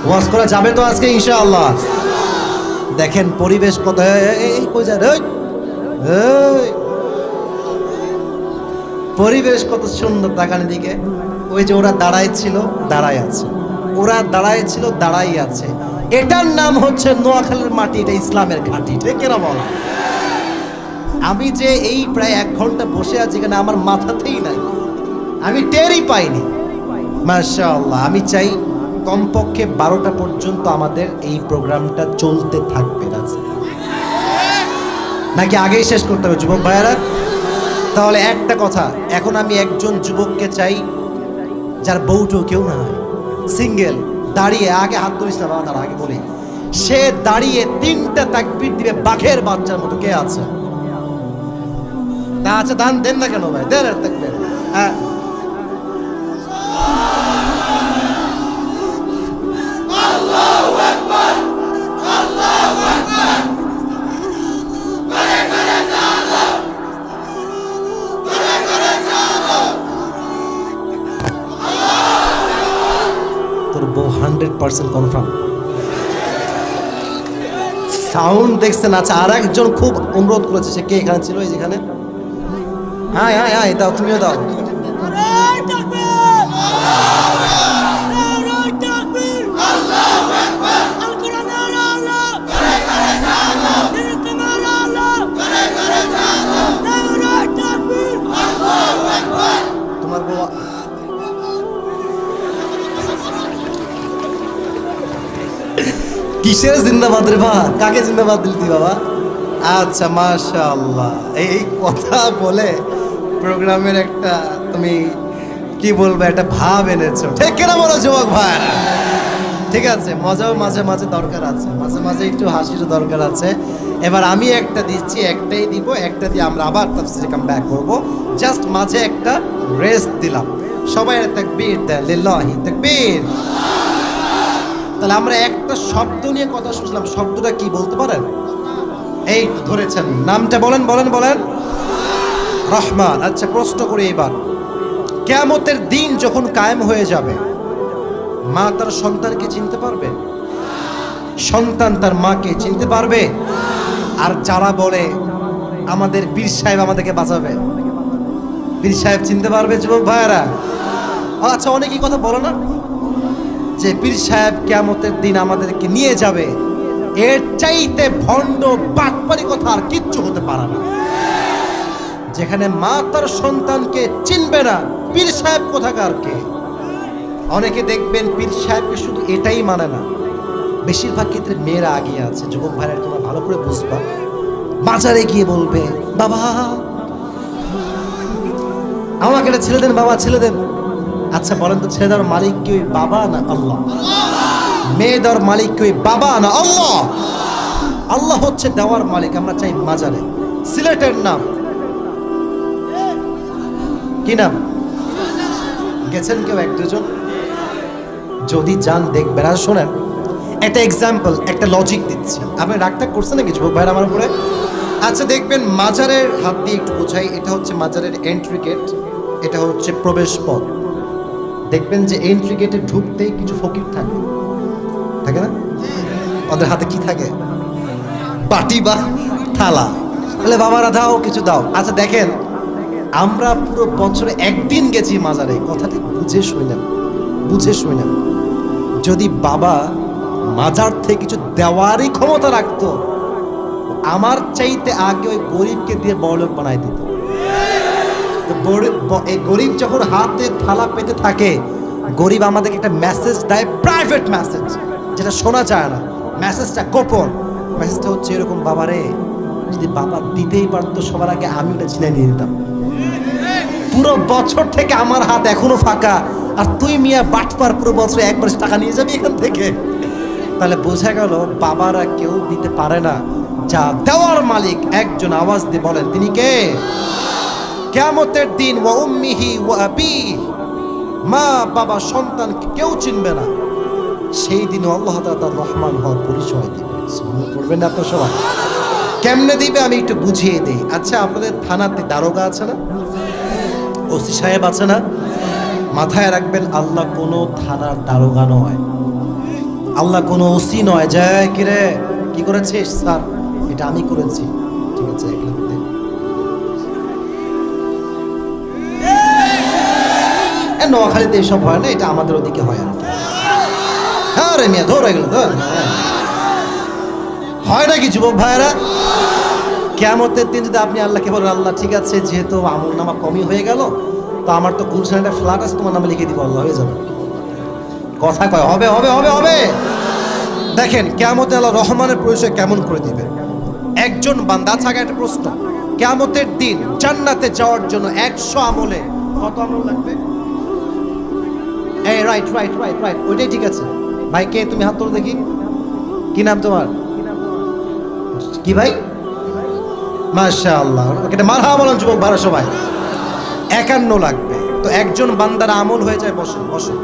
ওয়াজ করা যাবে তো আজকে ইনশাআল্লাহ? দেখেন পরিবেশ কত, কই যায় রে, পরিবেশ কত সুন্দর তাকানোর দিকে। ওই যে ওরা দাঁড়ায় ছিল, দাঁড়ায় আছে, ওরা দাঁড়ায় ছিল, দাঁড়াই আছে। এটার নাম হচ্ছে নোয়াখালীর মাটি, এটা ইসলামের ঘাঁটি, ঠিক না বলা? আমি যে এই প্রায় 1 ঘন্টা বসে আছি এখানে, আমার মাথাতেই নাই, আমি টেরই পাইনি। মাশাআল্লাহ। আমি চাই কমপক্ষে 12টা পর্যন্ত আমাদের এই প্রোগ্রামটা চলতে থাকবে, নাকি আগেই শেষ করতে হবে যুবক ভাইয়ারা? তাহলে একটা কথা, এখন আমি একজন যুবককে চাই যার বউটো কেউ না হয়, সিঙ্গেল, দাঁড়িয়ে, আগে হাত তুলিস না বাবা, তার আগে বলি, সে দাঁড়িয়ে 3টা তাকবীর দিবে বাঘের বাচ্চার মতো। কে আছে? তা আছে, দান দেন না কেন ভাই, দেন তাকবীর। হ্যাঁ, আল্লাহু আকবার, আল্লাহু আকবার, করে করে চালো, করে করে চালো। তোর বউ 100% কনফার্ম? সাউন্ড দেখছেন? আচ্ছা, আর একজন খুব অনুরোধ করেছে, সে কে এখানে ছিল? এই যেখানে, হ্যাঁ হ্যাঁ হ্যাঁ, দাও, তুমিও দাও। তোমার বউ কিসের জিন্দাবাদ রে বা? কাকে জিন্দাবাদ দিলি বাবা? আচ্ছা, মাশাআল্লাহ। এই কথা বলে প্রোগ্রামের একটা, তুমি কি বলবো, একটা ভাব এনেছো, ঠিক কিনা বলো যুবক ভাই? ঠিক আছে, মজাও মাঝে মাঝে দরকার আছে, মাঝে মাঝে একটু হাসিরও দরকার আছে। এবার আমি একটা দিচ্ছি, একটাই দিব, একটা দিয়ে আমরা আবার তাফসীরে কাম ব্যাক করব। জাস্ট মাঝে একটা রেস্ট দিলাম। সবাই তাকবীর দেন, লিল্লাহি তাকবীর। তাহলে আমরা একটা শব্দ নিয়ে কথা শুনলাম, শব্দটা কি বলতে পারেন? এই তো ধরেছেন, নামটা বলেন, বলেন বলেন, রহমান। আচ্ছা, প্রশ্ন করি এবার, কিয়ামতের দিন যখন কায়েম হয়ে যাবে, মা তার সন্তানকে চিনতে পারবে? সন্তান তার মাকে চিনতে পারবে? আর যারা বলে আমাদের পীর সাহেব আমাদেরকে বাঁচাবে, পীর সাহেব চিনতে পারবে যুবক ভাইয়েরা? আচ্ছা, অনেকেই কথা বলে না যে পীর সাহেব কিয়ামতের দিন আমাদেরকে নিয়ে যাবে, এর চাইতে ভণ্ড বাটপারি কথা আর কিচ্ছু হতে পারে না। যেখানে মা তার সন্তানকে চিনবে না, পীর সাহেব কোথাকার কে? অনেকে দেখবেন পীর সাহেবকে শুধু এটাই মানে না, বেশিরভাগ ক্ষেত্রে মেয়েরা আগিয়ে আছে। যুবক ভাইরা তোমরা ভালো করে বুঝবা, বাজারে গিয়ে বলবে বাবা আমাকে একটা ছেলে দেন বাবা, ছেলে দেন। আচ্ছা বলেন তো, ছেলে দেওয়ার মালিক কি ওই বাবা না আল্লাহ? মেয়ে দেওয়ার মালিক কি ওই বাবা না আল্লাহ? আল্লাহ হচ্ছে দেওয়ার মালিক। আমরা চাই মাজারে। সিলেটের নাম কি নাম? গেছেন কেউ এক দুজন? যদি যান দেখবেন। আর শোনেন, একটা এক্সাম্পল, একটা লজিক দিচ্ছি। আপনি রাগটা করছেন নাকি যুবক ভাইয়ের আমার উপরে? আচ্ছা দেখবেন, মাজারের হাত দিয়ে একটু বোঝাই, এটা হচ্ছে মাজারের এন্ট্রি গেট, এটা হচ্ছে প্রবেশ পথ। দেখবেন যে এন্ট্রি গেটে ঢুকতেই কিছু ফকির থাকে, থাকে না? ওদের হাতে কি থাকে? বাটি বা থালা। বলে বাবারা দাও, কিছু দাও। আচ্ছা দেখেন, আমরা পুরো বছরে একদিন গেছি মাজারে। কথাটা বুঝে শুনেন, বুঝে শুনেন। যদি বাবা মাজার থেকে কিছু দেওয়ারই ক্ষমতা রাখতো, আমার চাইতে আগে ওই গরিবকে দিয়ে বড়লোক বানাই দিত। এই গরিব যখন হাতে থালা পেতে থাকে, গরিব আমাদেরকে একটা মেসেজ দেয়, প্রাইভেট মেসেজ, যেটা শোনা যায় না। মেসেজটা গোপন। মেসেজটা হচ্ছে এরকম, বাবারে যদি বাবা দিতেই পারতো সবার আগে, আমি ওটা চিনে নিয়ে দিতাম। পুরো বছর থেকে আমার হাত এখনো ফাঁকা, আর তুই মিয়া বাটপার পুরো বছরে একবার টাকা নিয়ে যাবি এখান থেকে। তাহলে বোঝা গেল বাবারা কেউ দিতে পারে না, যা দেওয়ার মালিক একজন। আওয়াজ দিয়ে বলেন তিনি কে? কিয়ামতের দিন ওয়া উম্মিহি ওয়া আবিহি, মা বাবা সন্তান কেউ চিনবে না। সেই দিন আল্লাহ তাআলা তার রহমান হওয়ার পরিচয় দিবে। সুবহানাল্লাহ পড়বেন না তো সবাই? কেমনে দিবে আমি একটু বুঝিয়ে দিই। আচ্ছা, আপনাদের থানাতে দারোগা আছে না? ওসি সাহেব আছে না? মাথায় রাখবেন, আল্লাহ কোনো থানার দারোগা নয়, আল্লাহ কোনো ওসি নয়। যায় কিরে কি করেছিস? স্যার এটা আমি করেছি। ঠিক আছে, নোয়াখালীতে এসব হয় না, এটা আমাদের ওদিকে হয়। আর হ্যাঁ রে মিয়া, ধর এগুলো হয় নাকি যুবক ভাইয়েরা? কিয়ামতের দিন যদি আপনি আল্লাহকে বলেন, আল্লাহ ঠিক আছে, যেহেতু আমল নামা কমই হয়ে গেল, তো আমার তো গুলশানে একটা ফ্ল্যাট আছে, তোমার নামে লিখে দিব, আল্লাহ হয়ে যাবে। কথা কয় হবে হবে হবে হবে। দেখেন কিয়ামতে আল্লাহ রহমানের পরিচয় কেমন করে দিবেন একজন বান্দা। থাকে একটা প্রশ্ন, কিয়ামতের দিন জান্নাতে যাওয়ার জন্য 100 আমলে কত আমল লাগবে? এই রাইট রাইট রাইট রাইট, ওইটাই ঠিক আছে। ভাই কে তুমি? হাত তোলো দেখি। কি নাম তোমার? কি ভাই? মাশাআল্লাহ, এটা মারহাবা বলেন যুবক ভাইরা সবাই। 51 লাগবে। তো একজন বান্দার আমল হয়ে যায়, বসেন বসেন,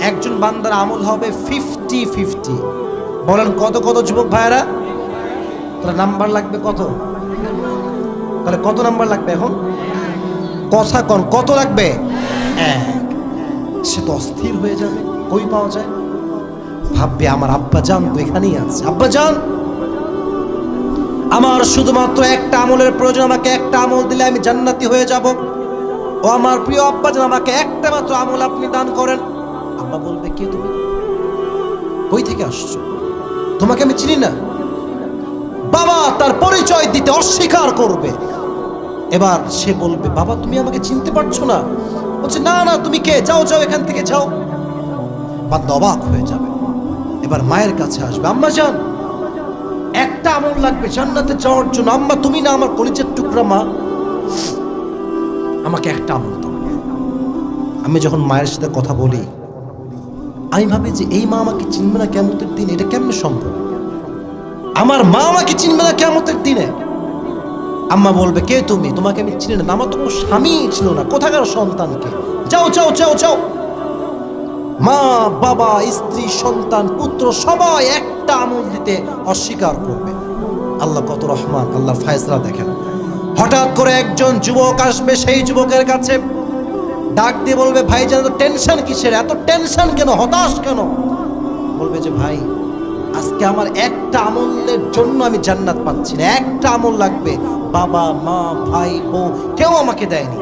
একজন বান্দার আমল হবে 50-50। বলেন কত কত যুবক ভাইরা? তাহলে নাম্বার লাগবে কত? তাহলে কত নাম্বার লাগবে এখন? কথা কন, কত লাগবে? 1। সে তো অস্থির হয়ে যাবে, কই পাওয়া যায়? ভাববে আমার আব্বা জান তো এখানেই আছে। আব্বা জান, আমার শুধুমাত্র একটা আমলের প্রয়োজন, আমাকে একটা আমল দিলে আমি জান্নাতি হয়ে যাব। ও আমার প্রিয় আব্বা জান, আমাকে একটা মাত্র আমল আপনি দান করেন। আব্বা বলবে, কে তুমি? কই থেকে আসছো? তোমাকে আমি চিনি না। বাবা তার পরিচয় দিতে অস্বীকার করবে। এবার সে বলবে, বাবা তুমি আমাকে চিনতে পারছো না? বলছে, না না, তুমি কে? যাও যাও এখান থেকে যাও। বান্দা অবাক হয়ে যাবে। এবার মায়ের কাছে আসবে, আম্মা জান একটা আমল লাগবে জান্নাতে যাওয়ার জন্য। আম্মা তুমি না আমার কলিজার টুকরা মা, আমাকে একটা আমল দাও। আমি যখন মায়ের সাথে কথা বলি, আমি ভাবি যে এই মা আমাকে চিনবে না কিয়ামতের দিন, এটা কেমনে সম্ভব? আমার মা আমাকে চিনবে না কিয়ামতের দিনে? আম্মা বলবে, কে তুমি? তোমাকে আমি চিনি না। আমার তো কোনো স্বামী ছিল না, কোথাকার সন্তানকে? যাও যাও যাও যাও। মা বাবা স্ত্রী সন্তান পুত্র সবাই একটা আমল দিতে অস্বীকার করবে। আল্লাহ কত রহমান, আল্লাহর ফায়সালা দেখেন। হঠাৎ করে একজন যুবক আসবে, সেই যুবকের কাছে ডাক দিয়ে বলবে, ভাই জান টেনশন কিসের? এত টেনশন কেন, হতাশ কেন? বলবে যে ভাই আজকে আমার একটা আমলের জন্য আমি জান্নাত পাচ্ছি না, একটা আমল লাগবে। বাবা মা ভাই বউ কেউ আমাকে দেয়নি।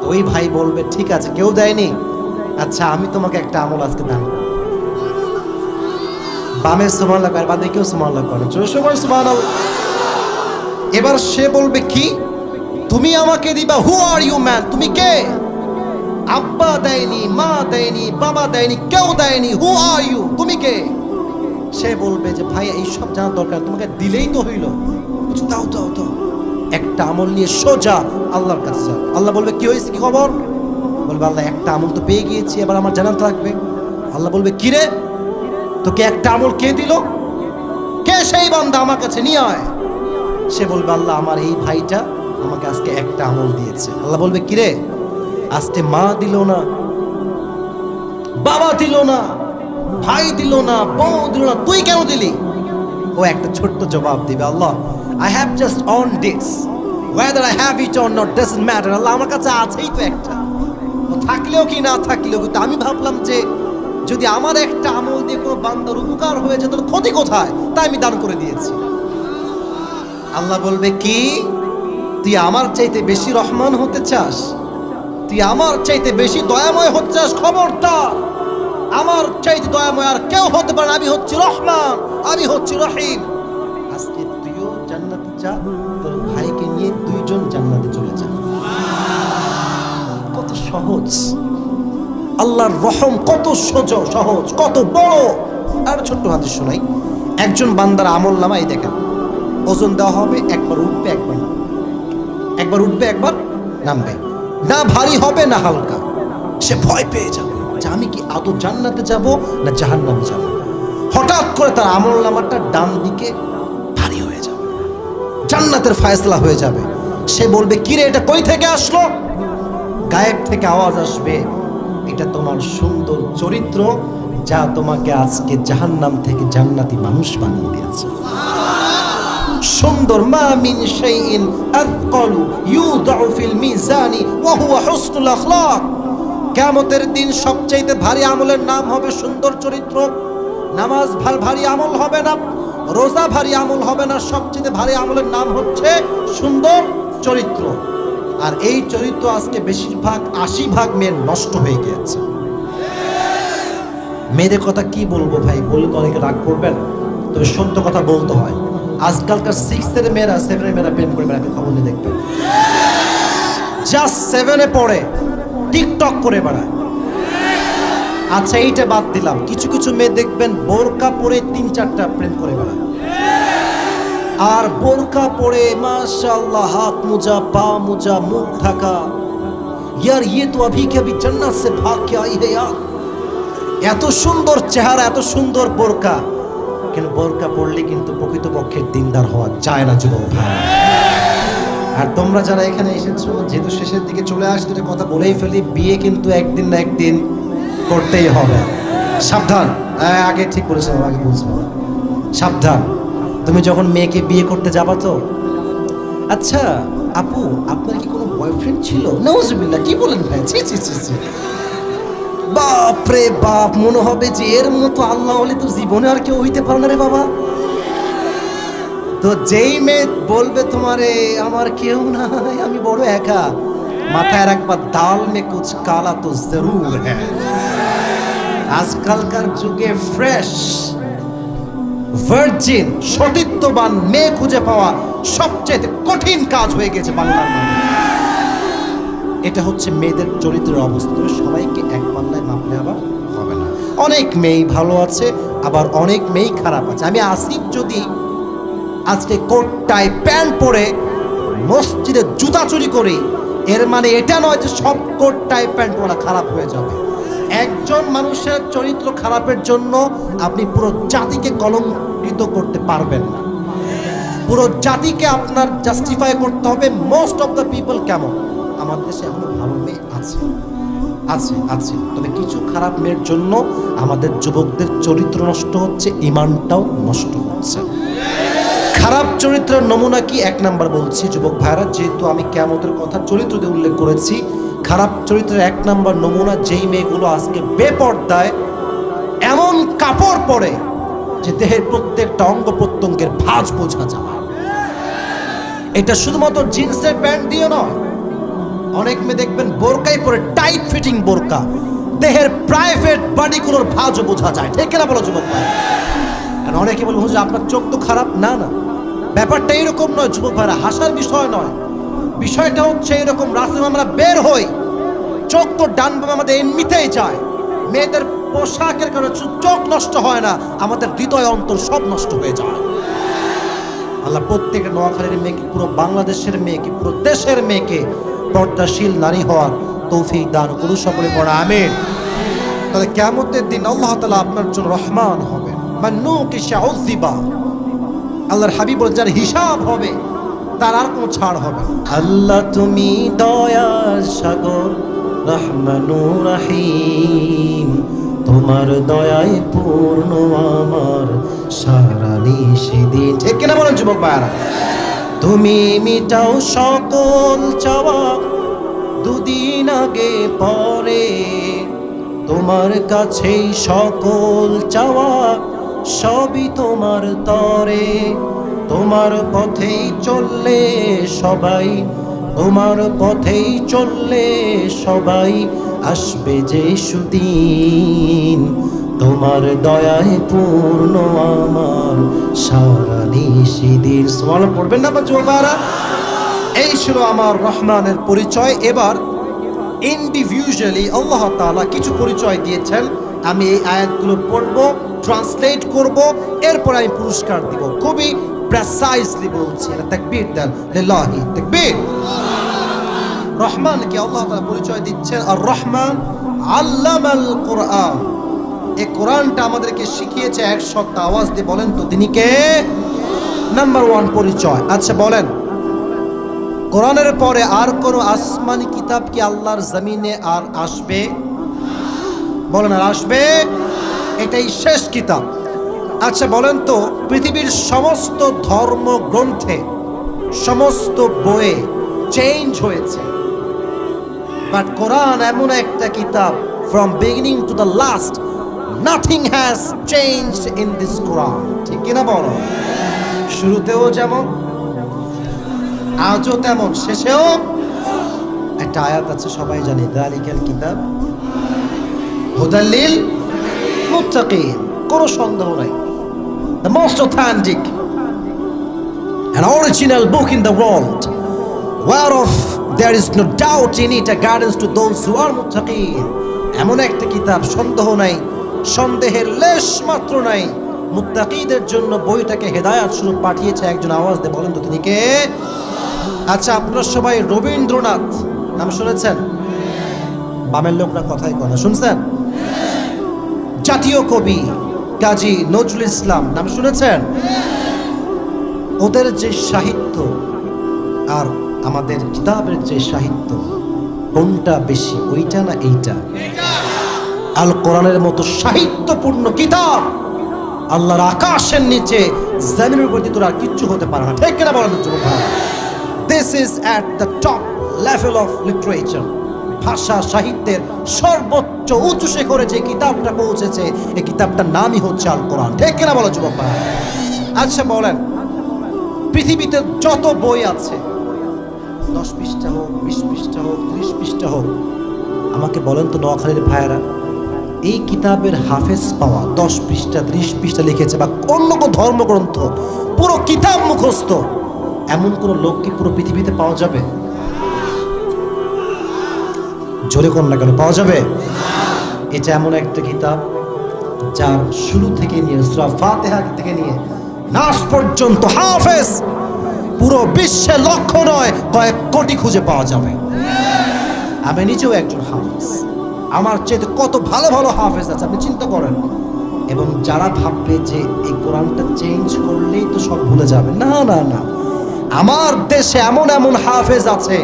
ওই ভাই বলবে, ঠিক আছে কেউ দেয়নি, আচ্ছা আমি তোমাকে একটা আমল আজকে দান। বামে সুবহানাল্লাহ আর বাদে কেউ সুবহানাল্লাহ করে, জোরে বল সুবহানাল্লাহ। এবার সে বলবে, কি তুমি আমাকে দিবা? হু আর ইউ ম্যান? তুমি কে? আব্বা দেয়নি, মা দেয়নি, বাবা দেয়নি, কেউ দেয়নি, হু আর ইউ? তুমি কে? সে বলবে যে ভাই এইসব জানার দরকার, তোমাকে দিলেই তো হইল। দাও দাও দাও। একটা আমল নিয়ে সোজা আল্লাহর কাছে যাও। আল্লাহ বলবে কি হয়েছে, কি খবর? বলবে আল্লাহ একটা আমল তো পেয়ে গিয়েছি, এবার আমার জানাতে লাগবে। আল্লাহ বলবে কি রে, তোকে একটা আমল কে দিল? কে সেই বান্দা, আমার কাছে নিয়ে আয়। সে বলবে আল্লাহ আমার এই ভাইটা আমাকে আজকে একটা আমল দিয়েছে। আল্লাহ বলবে কি রে, আজকে মা দিল না, বাবা দিল না, ভাই দিল না, বউ দিল না, তুই কেন দিলি? ও একটা ছোট্ট জবাব দিবে, আল্লাহ I have just earned this, whether I have it or not doesn't matter. আল্লাহ আমার কাছে আছেই তো একটা, ও থাকলেও কি না থাকলেও, কিন্তু আমি ভাবলাম যে যদি আমার একটা আমল দিয়ে কোনো বান্দার উপকার হয়ে যেত, তাহলে ক্ষতি কোথায়, তাই আমি দান করে দিয়েছি। আল্লাহ বলবে কি, তুই আমার চাইতে বেশি রহমান হতে চাস, তুই আমার চাইতে বেশি দয়াময় হতে চাস, খবরদার, আমার চাইতে দয়াময় আর কেউ হতে পারে না। আমি হচ্ছি রহমান, আমি হচ্ছি রহিম। আজকে তুইও জান্নাতে যা, তোর ভাইকে নিয়ে দুইজন জান্নাতে চলে যা। কত সহজ, আল্লাহর রহম কত সহজ, কত বড়। আর ছোট্ট হাতে শোনাই, একজন বান্দার আমল নামা এই দেখেন, ওজন দেওয়া হবে, একবার উঠবে একবার নামবে, একবার উঠবে একবার নামবে, না ভারী হবে না হালকা। সে ভয় পেয়ে যাবে যে আমি কি আদৌ জান্নাতে যাব না জাহান্নামে যাব। হঠাৎ করে তার আমল নামাটা ডান দিকে ভারী হয়ে যাবে, জান্নাতের ফয়সালা হয়ে যাবে। সে বলবে কিরে এটা কই থেকে আসলো? গায়েব থেকে আওয়াজ আসবে, এটা তোমার সুন্দর চরিত্র যা তোমাকে আজকে জাহান্নাম থেকে জান্নাতি মানুষ বানিয়ে দিয়েছে। সুন্দর, মা মিন শাইইন আযকালু ইউদাউ ফিল মিজানি ওয়া হুয়া হুসনুল আখলাক। কিয়ামতের দিন সবচেয়ে ভারী আমলের নাম হবে সুন্দর চরিত্র। নামাজ ভারী আমল হবে না, রোজা ভারী আমল হবে না, সবচেয়ে ভারী আমলের নাম হচ্ছে সুন্দর চরিত্র। আর এই চরিত্র আজকে বেশিরভাগ 80% মেয়ের নষ্ট হয়ে গিয়েছে। মেয়েদের কথা কি বলবো ভাই, বললে তো অনেকে রাগ করবেন, তবে সত্য কথা বলতে হয়। আজকালকার 6 এর মেয়েরা 7 এর মেয়েরা প্রেম করে বেড়াবে, খবর নিয়ে দেখবেন। জাস্ট 7 এ পড়ে টিকটক করে বেড়ায়। আচ্ছা এইটা বাদ দিলাম, কিছু কিছু মেয়ে দেখবেন বোরকা পরে 3-4টা প্রেম করে বেড়ায়। আর বোরকা পরে মাশাআল্লাহ হাত মোজা, পা মোজা, মুখ ঢাকা। यार ये तो अभी के अभी जन्नत से भाग के आई है यार। এত সুন্দর চেহারা, এত সুন্দর বোরকা, কিন্তু বোরকা পড়লে কিন্তু প্রকৃতপক্ষে দিনদার হওয়া যায় না যুবক ভাই। আর তোমরা যারা এখানে এসেছো, যেহেতু শেষের দিকে চলে আসতে একটা কথা বলেই ফেলি, বিয়ে কিন্তু একদিন না একদিন করতেই হবে। সাবধান, আগে ঠিক বলেছো, আগে বলছো, সাবধান। তুমি যখন মেয়েকে বিয়ে করতে যাবা তো, আচ্ছা আপু আপনার কি কোনো বয়ফ্রেন্ড ছিল? নাউজুবিল্লাহ, কি বলেন ভাই, ছি ছি ছি ছি, বাপ রে বাপ, মনে হবে যে এর মতো আল্লাহ হলে তো জীবনে আর কেউ হইতে পারে না রে বাবা। তো যেই মেয়ে বলবে তোমারে আমার কেউ নাই, আমি বড় একা, মাথায় রাখবা দাল মে কুছ কালা তো জরুর হ্যায়। আজকালকার যুগে ফ্রেশ ভার্জিন সতীত্ববান মেয়ে খুঁজে পাওয়া সবচেয়ে কঠিন কাজ হয়ে গেছে বাংলার মানুষ। এটা হচ্ছে মেয়েদের চরিত্রের অবস্থা। সবাইকে এক পাল্লায় মাপলে আবার হবে না। অনেক মেয়ে ভালো আছে, আবার অনেক মেয়ে খারাপ আছে। আমি আসিফ যদি আজকে কোট টাই প্যান্ট পরে মসজিদে জুতা চুরি করি, এর মানে এটা নয় যে সব কোট টাই প্যান্ট পরা খারাপ হয়ে যাবে। একজন মানুষের চরিত্র খারাপের জন্য আপনি পুরো জাতিকে কলঙ্কিত করতে পারবেন না। পুরো জাতিকে আপনার জাস্টিফাই করতে হবে মোস্ট অফ দ্য পিপল কেমন। আমার দেশে এখনো ভালো মেয়ে আছে আছে আছে, তবে কিছু খারাপ মেয়ের জন্য আমাদের যুবকদের চরিত্র নষ্ট হচ্ছে, ইমানটাও নষ্ট হচ্ছে। খারাপ চরিত্রের নমুনা কি? 1 নাম্বার বলছি যুবক ভাইরা, যেহেতু আমি কিয়ামতের কথা চরিত্র দিয়ে উল্লেখ করেছি, খারাপ চরিত্রের 1 নাম্বার নমুনা যেই মেয়েগুলো আজকে বেপর্দায় এমন কাপড় পরে যে দেহের প্রত্যেকটা অঙ্গ প্রত্যঙ্গের ভাঁজ বোঝা যায়। এটা শুধুমাত্র জিন্সের প্যান্ট দিয়ে নয়, অনেক মেয়ে দেখবেন বোরকাই পরে, টাইট ফিটিং বোরকা, দেহের প্রাইভেট বডিগুলোর ভাঁজও বোঝা যায়। ঠিক না বলো যুবক ভাই? আর অনেকে বলে হুজুর আপনার চোখ তো খারাপ। না না, ব্যাপারটা এরকম নয় যুবক ভাইরা, হাসার বিষয় নয়। বিষয়টা হচ্ছে এরকম, রাস্তায় আমরা বের হই, চোখ তো ডান বাম আমাদের এমনিতেই যায়। মেয়েদের পোশাকের কারণে চোখ নষ্ট হয় না, আমাদের হৃদয় অন্তর সব নষ্ট হয়ে যায়। আল্লাহ প্রত্যেকের নোয়াখালীর মেয়েকে, পুরো বাংলাদেশের মেয়েকে, পুরো দেশের মেয়েকে পর্দাশীল নারী হওয়ার তৌফিক দান করুন। সকলে পড়া আমিন। তাহলে কিয়ামতের দিন আল্লাহ তাআলা আপনার জন্য রহমান হবেন। মান্নুকিশা উযিবা, আল্লাহর হাবিব বলেন যার হিসাব হবে তার আর কোনো ছাড় হবে না। আল্লাহ তুমি দয়ার সাগর, রহমানুর রহিম, তোমার দয়ায় পূর্ণ আমার সারা নিশিদিন। ঠিক কিনা বলেন যুবক ভাইরা? তুমি মিটাও সকল চাওয়া দুদিন আগে পরে, তোমার কাছেই সকল চাওয়া সবই তোমার তরে। তোমার পথেই চললে সবাই, তোমার পথেই চললে সবাই, আসবে যে সুদিন, তোমার দয়ায় পূর্ণ আমার সারা নিশিদিন। সুবহানাল্লাহ পড়বেন না যুবকেরা? এই ছিল আমার রহমানের পরিচয়। এবার ইন্ডিভিজুয়ালি আল্লাহ তাআলা কিছু পরিচয় দিয়েছেন। আমি এই আয়াতগুলো পড়বো, ট্রান্সলেট করব, এরপর আমি পুরস্কার দিব। খুবই প্রেসাইজলি বলছি। তাকবীর দেন, লিল্লাহি তাকবীর। রহমানকে আল্লাহ তাআলা পরিচয় দিচ্ছেন আর রহমান আল্লামাল কোরআন। এই কোরআনটা আমাদেরকে শিখিয়েছে। এক সত্তা আওয়াজ দিয়ে বলেন তো তিনি কে? নাম্বার 1 পরিচয়। আচ্ছা বলেন, কোরআনের পরে আর কোন আসমানি কিতাব কি আল্লাহর জমিনে আর আসবে? বলেন আর আসবে? এটাই শেষ কিতাব। আচ্ছা বলেন তো, পৃথিবীর সমস্ত ধর্মগ্রন্থে, সমস্ত বইয়ে চেঞ্জ হয়েছে, বাট কোরআন এমন একটা কিতাব, from beginning to the last nothing has changed in this Quran. ঠিক কিনা বলো? শুরুতেও যেমন, আজও তেমন, শেষেও। একটা আয়াত আছে সবাই জানি, যালিকাল কিতাব হুদাল লিল মুত্তাকিন। কোনো সন্দেহ নাই, the most authentic and original book in the world, whereof there is no doubt in it, a guidance to those who are muttaqin. এমন একটা কিতাব, সন্দেহ নাই, সন্দেহের লেশ মাত্র নাই, মুত্তাকিদের জন্য বইটাকে হেদায়াত স্বরূপ পাঠিয়েছে একজন। আওয়াজ দিয়ে বলেন তো তিনি কে? আচ্ছা আপনারা সবাই রবীন্দ্রনাথ নাম শুনেছেন? বামের লোকরা কথাই কথা শুনছেন? জাতীয় কবি কাজী নজরুল ইসলাম নাম শুনেছেন? ওদের যে সাহিত্য আর আমাদের কিতাবের যে সাহিত্য, কোনটা বেশি, ওইটা না এইটা? আল কোরআনের মতো সাহিত্যপূর্ণ কিতাব আল্লাহর আকাশের নিচে জমিনের উপর দিয়ে আর কিচ্ছু হতে পারে না। ঠিক কিনা বলেন যুবক ভাই? This is at the top level of literature. ভাষা সাহিত্যের সর্বোচ্চ উঁচু শিখরে যে কিতাবটা পৌঁছেছে, এই কিতাবটার নামই হচ্ছে আল কোরআন। ঠিক কিনা বলো যুবক ভাই? আচ্ছা বলেন, পৃথিবীতে যত বই আছে, 10 পৃষ্ঠা হোক, 20 পৃষ্ঠা হোক, 30 পৃষ্ঠা হোক, আমাকে বলেন তো নোয়াখালীর ভাইয়েরা, এই কিতাবের হাফেজ পাওয়া, 10 পৃষ্ঠা 30 পৃষ্ঠা লিখেছে, বা অন্য কোনো ধর্মগ্রন্থ পুরো কিতাব মুখস্থ, এমন কোন লোক কি পুরো পৃথিবীতে পাওয়া যাবে? জোরে কোন না কেন, পাওয়া যাবে? এটা এমন একটা কিতাব যার শুরু থেকে নিয়ে, সূরা ফাতিহা থেকে নিয়ে নাস পর্যন্ত হাফেজ পুরো বিশ্বে লক্ষ নয় কয়েক কোটি খুঁজে পাওয়া যাবে। আমি নিজেও একজন হাফেজ, আমার চেয়ে কত ভালো ভালো হাফেজ আছে আপনি চিন্তা করেন। এবং যারা ভাববে যে এই কোরআনটা চেঞ্জ করলেই তো সব ভুলে যাবে, না না না, আমার দেশে এমন এমন হাফেজ আছে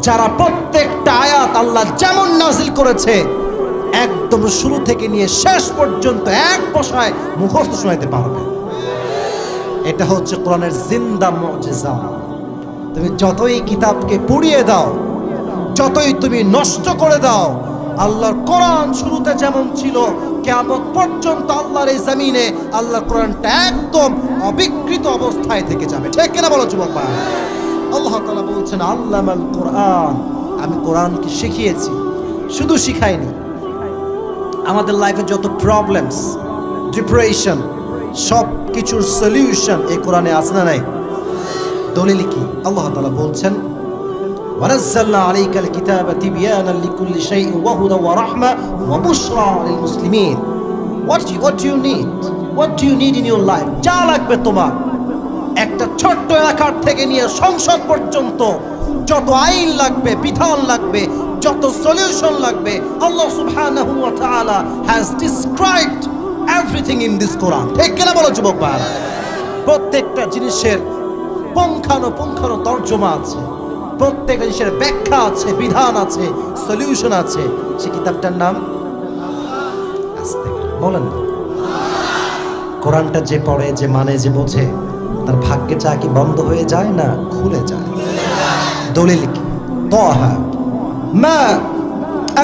যারা প্রত্যেকটা আয়াত আল্লাহ যেমন নাজিল করেছে একদম শুরু থেকে নিয়ে শেষ পর্যন্ত এক বসায় মুখস্থ শোনাইতে পারবে। এটা হচ্ছে কোরআনের জিন্দা মুজিজা। তুমি যতই কিতাবকে পুড়িয়ে দাও, যতই তুমি নষ্ট করে দাও, আল্লাহর কোরআন শুরুতে যেমন ছিল কিয়ামত পর্যন্ত আল্লাহর এই জমিনে আল্লাহর কোরআনটা একদম অবিকৃত অবস্থায় থেকে যাবে। ঠিক কিনা বলো যুবক ভাই? আল্লাহ তাআলা বলছেন আল্লামাল কোরআন, আমি কোরআনকে শিখিয়েছি। শুধু শিখাইনি, আমাদের লাইফে যত প্রবলেমস, ডিপ্রেশন, সব কিছুর সলিউশন এই কোরআনে আছে না নাই? দলিল কি? আল্লাহ তাআলা বলছেন ওয়ানাজ্জালনা আলাইকাল কিতাবা তিবয়ানান লিকুল্লি শাইইন ওয়া হুদা ওয়া রাহমা ওয়া বুশরা লিল মুসলিমিন। What do you need? What do you need in your life? যা লাগবে তোমার, একটা ছোট্ট এলাকার থেকে নিয়ে সংসদ পর্যন্ত যত আইন লাগবে, বিধান লাগবে, যত সলিউশন লাগবে, আল্লাহ সুবহানাহু ওয়া তাআলা has described everything in this Quran. ঠিক কিনা বলো যুবক ভাইরা? প্রত্যেকটা জিনিসের পুঙ্খানুপুঙ্খানু তর্জমা আছে, প্রত্যেকটা জিনিসের ব্যাখ্যা আছে, বিধান আছে, সলিউশন আছে। সে কিতাবটার নাম বলেন না। কোরআনটা যে পড়ে, যে মানে, যে বোঝে, তার ভাগ্যে চা কি বন্ধ হয়ে যায় না খুলে যায়? দলিল কি? তাহা মা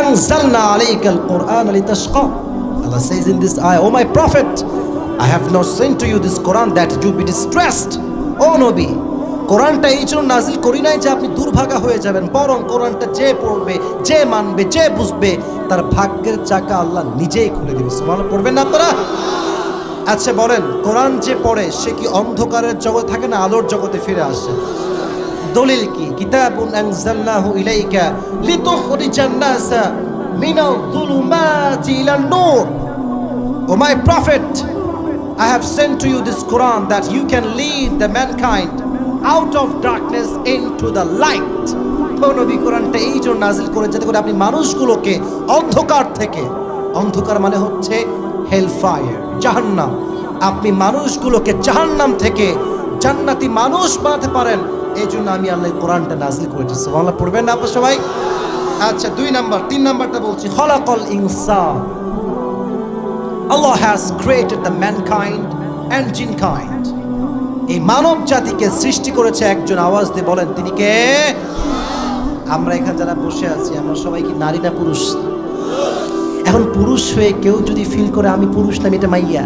আনজালনা আলাইকাল কুরআন লিতাশকা। Allah says in this ayah, "Oh my prophet, I have not sent to you this Quran that you be distressed." Oh নবী, কোরআনটা এই জন্য নাজিল করি নাই যে আপনি দুর্ভাগা হয়ে যাবেন, বরং কোরআনটা যে পড়বে, যে মানবে, যে বুঝবে, তার ভাগ্যের চাকা আল্লাহ নিজেই খুলে দিবে। সুবহানাল্লাহ পড়বেন না আপনারা? আচ্ছা বলেন, কোরআন যে পড়ে সে কি অন্ধকারের জগতে থাকে না আলোর জগতে ফিরে আসে? দলিল কি? কিতাবুন আনজালনাহু ইলাইকা লিতুখরিজান নাসা মিনাল যুলুমাতি ইলান নূর। O my prophet, I have sent to you this Quran that you can lead the mankind out of darkness into the light. তো নবী কোরআনটা এই জন্য নাজিল করে যাতে করে আপনি মানুষগুলোকে অন্ধকার থেকে, অন্ধকার মানে হচ্ছে হেল ফায়ার, জাহান্নাম, আপনি মানুষগুলোকে জাহান্নাম থেকে জান্নাতি মানুষ বানাতে পারেন। এই জন্য আমি আল্লাহ কোরআনটা নাজিল করেছি। সুবহানাল্লাহ পড়বেন না আপনারা সবাই? আচ্ছা 2 নাম্বার, 3 নাম্বারটা বলছি, খলাকাল ইনসান। Allah has created the mankind and jinkind. এই মানব জাতিকে সৃষ্টি করেছে একজন। আওয়াজ দিয়ে বলেন তিনি কে? আমরা এখানে যারা বসে আছি আমরা সবাই কি নারী না পুরুষ? এখন পুরুষ হয়ে কেউ যদি ফিল করে আমি পুরুষ না, এটা মাইয়া,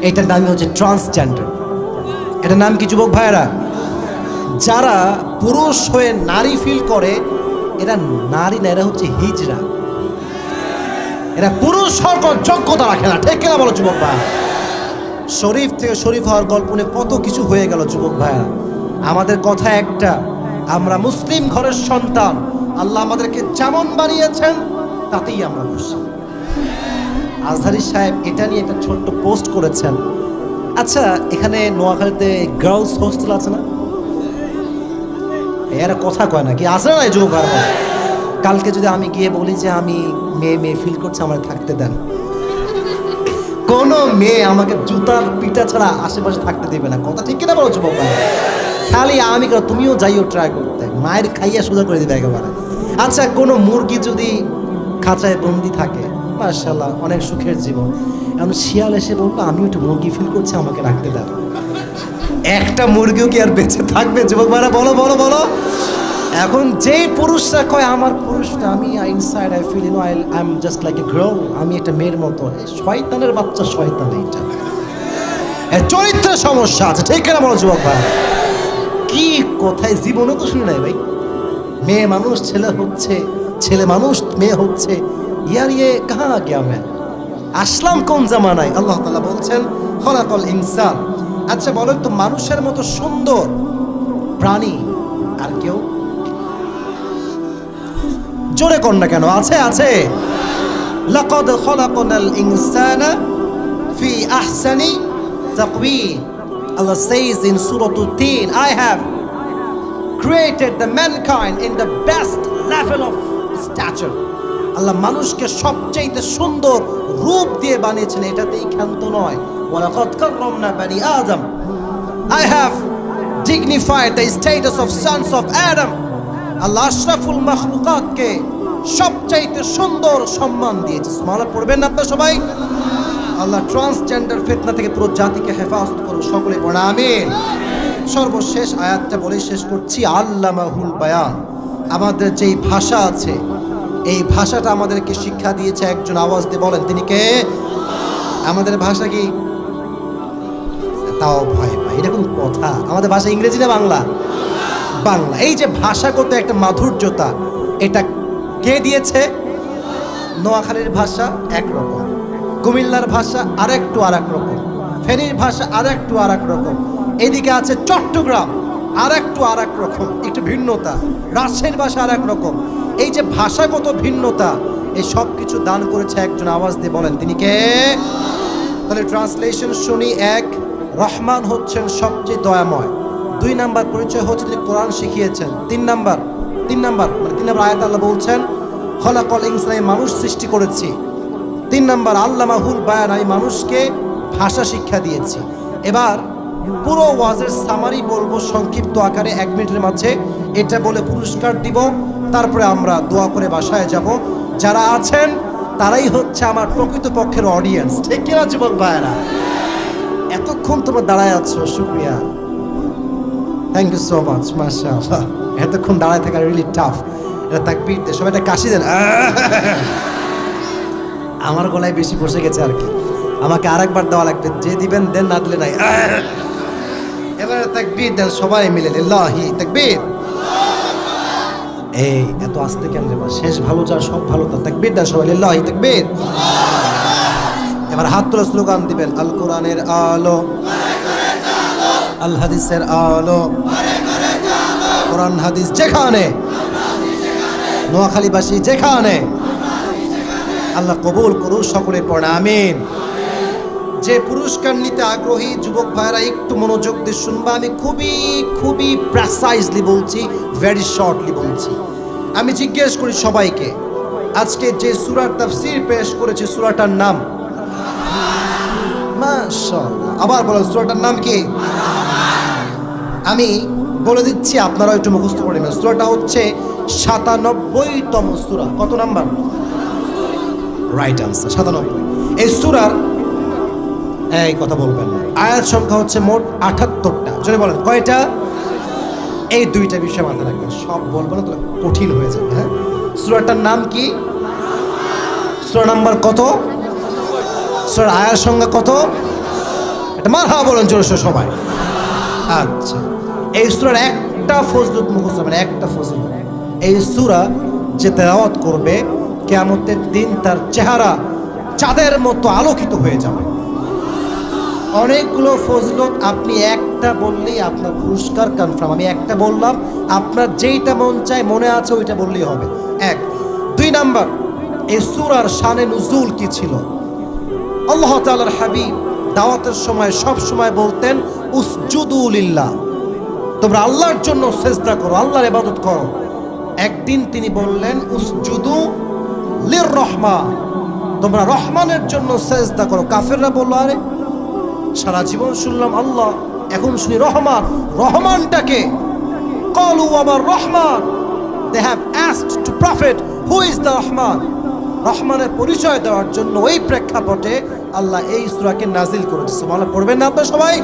এটার নামই হচ্ছে ট্রান্সজেন্ডার। এটার নাম কি যুবক ভাইয়েরা? যারা পুরুষ হয়ে নারী ফিল করে এরা নারী না, এরা হচ্ছে হিজড়া। এরা পুরুষ হওয়ার কোনো যোগ্যতা রাখে না। ঠিক কিনা বলো যুবক ভাই? শরীফ থেকে শরীফ হওয়ার কল্পনে কত কিছু হয়ে গেল যুবক ভাইয়া। আমাদের কথা একটা, আমরা মুসলিম ঘরের সন্তান, আল্লাহ আমাদেরকে যেমন বানিয়েছেন তাতেই আমরা খুশি। আজহারি সাহেব এটা নিয়ে একটা ছোট্ট পোস্ট করেছেন। আচ্ছা, এখানে নোয়াখালীতে গার্লস হোস্টেল আছে না? এরা কথা কয় না কি? আছে না যুবক ভাইয়া? কালকে যদি আমি গিয়ে বলি যে আমি মেয়ে ফিল করছি, আমার থাকতে দেন, কোনো মেয়ে আমাকে জুতার পিটা ছাড়া আশেপাশে থাকতে দেবে না। কথা ঠিক কিনা বলো যুবক ভাই? খালি আমি তুমিও যাইও ট্রাই করতে, মায়ের খাইয়া সোজা করে দিবে একেবারে। আচ্ছা, কোনো মুরগি যদি খাঁচায় বন্দি থাকে, মাশাআল্লাহ অনেক সুখের জীবন। এখন শিয়াল এসে বলবো আমিও একটু মুরগি ফিল করছি, আমাকে রাখতে দেন। একটা মুরগিও কি আর বেঁচে থাকবে যুবক ভাইরা? বলো বলো বলো। এখন যেই পুরুষরা কয় আমার পুরুষটা, আমি inside I feel I am just like a girl, আমি একটা মেয়ের মতো, শয়তানের বাচ্চা, শয়তান। এইটা চরিত্রের সমস্যা আছে। ঠিক কিনা বলো যুবক ভাই? কি কোথায় জীবনে তো শুনে নাই ভাই। মেয়ে মানুষ ছেলে হচ্ছে, ছেলে মানুষ মেয়ে হচ্ছে, ইয়ার ইয়ে কাহা গিয়া मैं আসলাম কোন জামানায়? আল্লাহ তাআলা বলছেন খলাকাল ইনসান। আচ্ছা বলেন তো, মানুষের মতো সুন্দর প্রাণী আর কেউ? জোরে কর না কেন? আছে আছে। লাকাদ খলাকনাল ইনসানা ফি আহসানি তাকওয়িম। Allah says in Surah At-Tin, I have created the mankind in the best level of stature. আল্লাহ মানুষকে সবচেয়ে সুন্দর রূপ দিয়ে বানিয়েছেন, এটাতেই ক্ষান্ত নয়। ওয়ালাকাদ কাররামনা বানি আদম। I have dignified the status of sons of Adam. আল্লাহ আশরাফুল মাখলুকাতকে সবচাইতে সুন্দর সম্মান দিয়েছে। সুবহানাল্লাহ পড়বেন না আপনারা সবাই? আল্লাহ ট্রান্সজেন্ডার ফিতনা থেকে পুরো জাতিকে হেফাজত করুন, সকলে পড়া আমিন। সর্বশেষ আয়াতটা বলে শেষ করছি, আল্লামাহুল বায়ান। আমাদের যেই ভাষা আছে এই ভাষাটা আমাদেরকে শিক্ষা দিয়েছে একজন। আওয়াজ দিয়ে বলেন তিনি কে? আমাদের ভাষা কি? তাও ভয় পাই, এটা কোন কথা? আমাদের ভাষা ইংরেজি না বাংলা? বাংলা। এই যে ভাষাগত একটা মাধুর্যতা, এটা কে দিয়েছে? নোয়াখালীর ভাষা একরকম, কুমিল্লার ভাষা আরেকটু আরেক রকম, ফেনীর ভাষা আরেকটু আরেক রকম, এদিকে আছে চট্টগ্রাম আরেকটু আরেক রকম, একটু ভিন্নতা, রাজশাহীর ভাষা আরেক রকম। এই যে ভাষাগত ভিন্নতা, এই সব কিছু দান করেছে একজন। আওয়াজ দিয়ে বলেন তিনি কে? তাহলে ট্রান্সলেশন শুনি। 1 রহমান হচ্ছেন সবচেয়ে দয়াময়। 2 নাম্বার পরিচয় হচ্ছে তিনি কোরআন শিখিয়েছেন। 3 নাম্বার আয়াত আল্লাহ বলছেন খলাকল ইনসান, আমি মানুষ সৃষ্টি করেছি। 3 নাম্বার আল্লামাহুল বায়ান, আমি মানুষকে ভাষা শিক্ষা দিয়েছি। এবার পুরো ওয়াজের সামারি বলবো সংক্ষিপ্ত আকারে 1 মিনিটের মাঝে, এটা বলে পুরস্কার দিব, তারপরে আমরা দোয়া করে বাসায় যাব। যারা আছেন তারাই হচ্ছে আমার প্রকৃতপক্ষের অডিয়েন্স, ঠিক কিনা যুবক ভাইয়েরা? এতক্ষণ তোমরা দাঁড়ায় আছো, শুকরিয়া, থ্যাংক ইউ সো মাচ, মাশাআল্লাহ। এতক্ষণ দাঁড়ায় থাকা রিয়েলি টাফ। এটা তাকবীর দে, সবাই একটা কাশি দেন। আমার গলায় বেশি বসে গেছে আর কি, আমাকে আরেকবার দেওয়া লাগবে, যে দিবেন দেন, না দিলে নাই। এবারে তাকবীর দেন সবাই মিলে, লিল্লাহি তাকবীর। এই এত আস্তে কেন রে? শেষ ভালো যা, সব ভালো তা। তাকবীর দেন সবাই, লিল্লাহি তাকবীর। এবার হাত তুলে স্লোগান দিবেন, আল কোরআনের আলো, আল হাদিসের আলো, কোরআন হাদিস যেখানে, নোয়াখালীবাসী যেখানে, আল্লাহ কবুল করুন, সকলে পড়ে আমিন। যে পুরস্কার নিতে আগ্রহী যুবক ভাইরা একটু মনোযোগ দিয়ে শুনবা। আমি খুবই প্রেসাইজলি বলছি, ভেরি শর্টলি বলছি। আমি জিজ্ঞেস করি সবাইকে, আজকে যে সূরার তাফসীর পেশ করেছে সূরাটার নাম? মাশাআল্লাহ। আবার বলেন, সূরাটার নাম কি? আমি বলে দিচ্ছি, আপনারা একটু মুখস্থ করে নেবেন। সূরাটা হচ্ছে 97তম সূরা। কত নাম্বার? Right answer 97। এই সূরার, এই কথা বলবেন না, আয়াত সংখ্যা হচ্ছে মোট 78টা। জোরে বলেন কয়টা? এই 2টা বিষয় মাথায় রাখবেন, সব বলবেন না তো কঠিন হয়ে যাবে। হ্যাঁ, সূরাটার নাম কি? সূরা নাম্বার কত? সূরার আয়াত সংখ্যা কত? এটা মারহাবা বলেন জোরে সবাই। আচ্ছা, এই সূরার একটা ফজিলত মুখস্থ হবে, একটা ফজিলত। এই সূরা যে তেলাওয়াত করবে কিয়ামতের দিন তার চেহারা চাঁদের মতো আলোকিত হয়ে যাবে। অনেকগুলো ফজিলত, আপনি একটা বললেই আপনার পুরস্কার কনফার্ম। আমি একটা বললাম, আপনার যেইটা মন চায়, মনে আছে ওইটা বললেই হবে। 1। 2 নাম্বার, এই সূরার শানে নুজুল কি ছিল? আল্লাহ তাআলার হাবিব দাওয়াতের সময় সব সময় বলতেন উসজুদু লিল্লাহ, তোমরা আল্লাহর জন্য সিজদা করো, আল্লাহর ইবাদত করো। একদিন তিনি বললেন উসজুদু লির রহমান, তোমরা রহমানের জন্য সিজদা করো। কাফেররা বলল, আরে সারা জীবন শুনলাম আল্লাহ, এখন শুনি রহমান, রহমানটাকে? ক্বালু ওয়ামার Rahman, they have asked to prophet who is the Rahman. রহমানের পরিচয় দেওয়ার জন্য ওই প্রেক্ষাপটে আল্লাহ এই সূরাকে নাজিল করেছে। সুবহানাল্লাহ পড়বেন না আপনারা সবাই?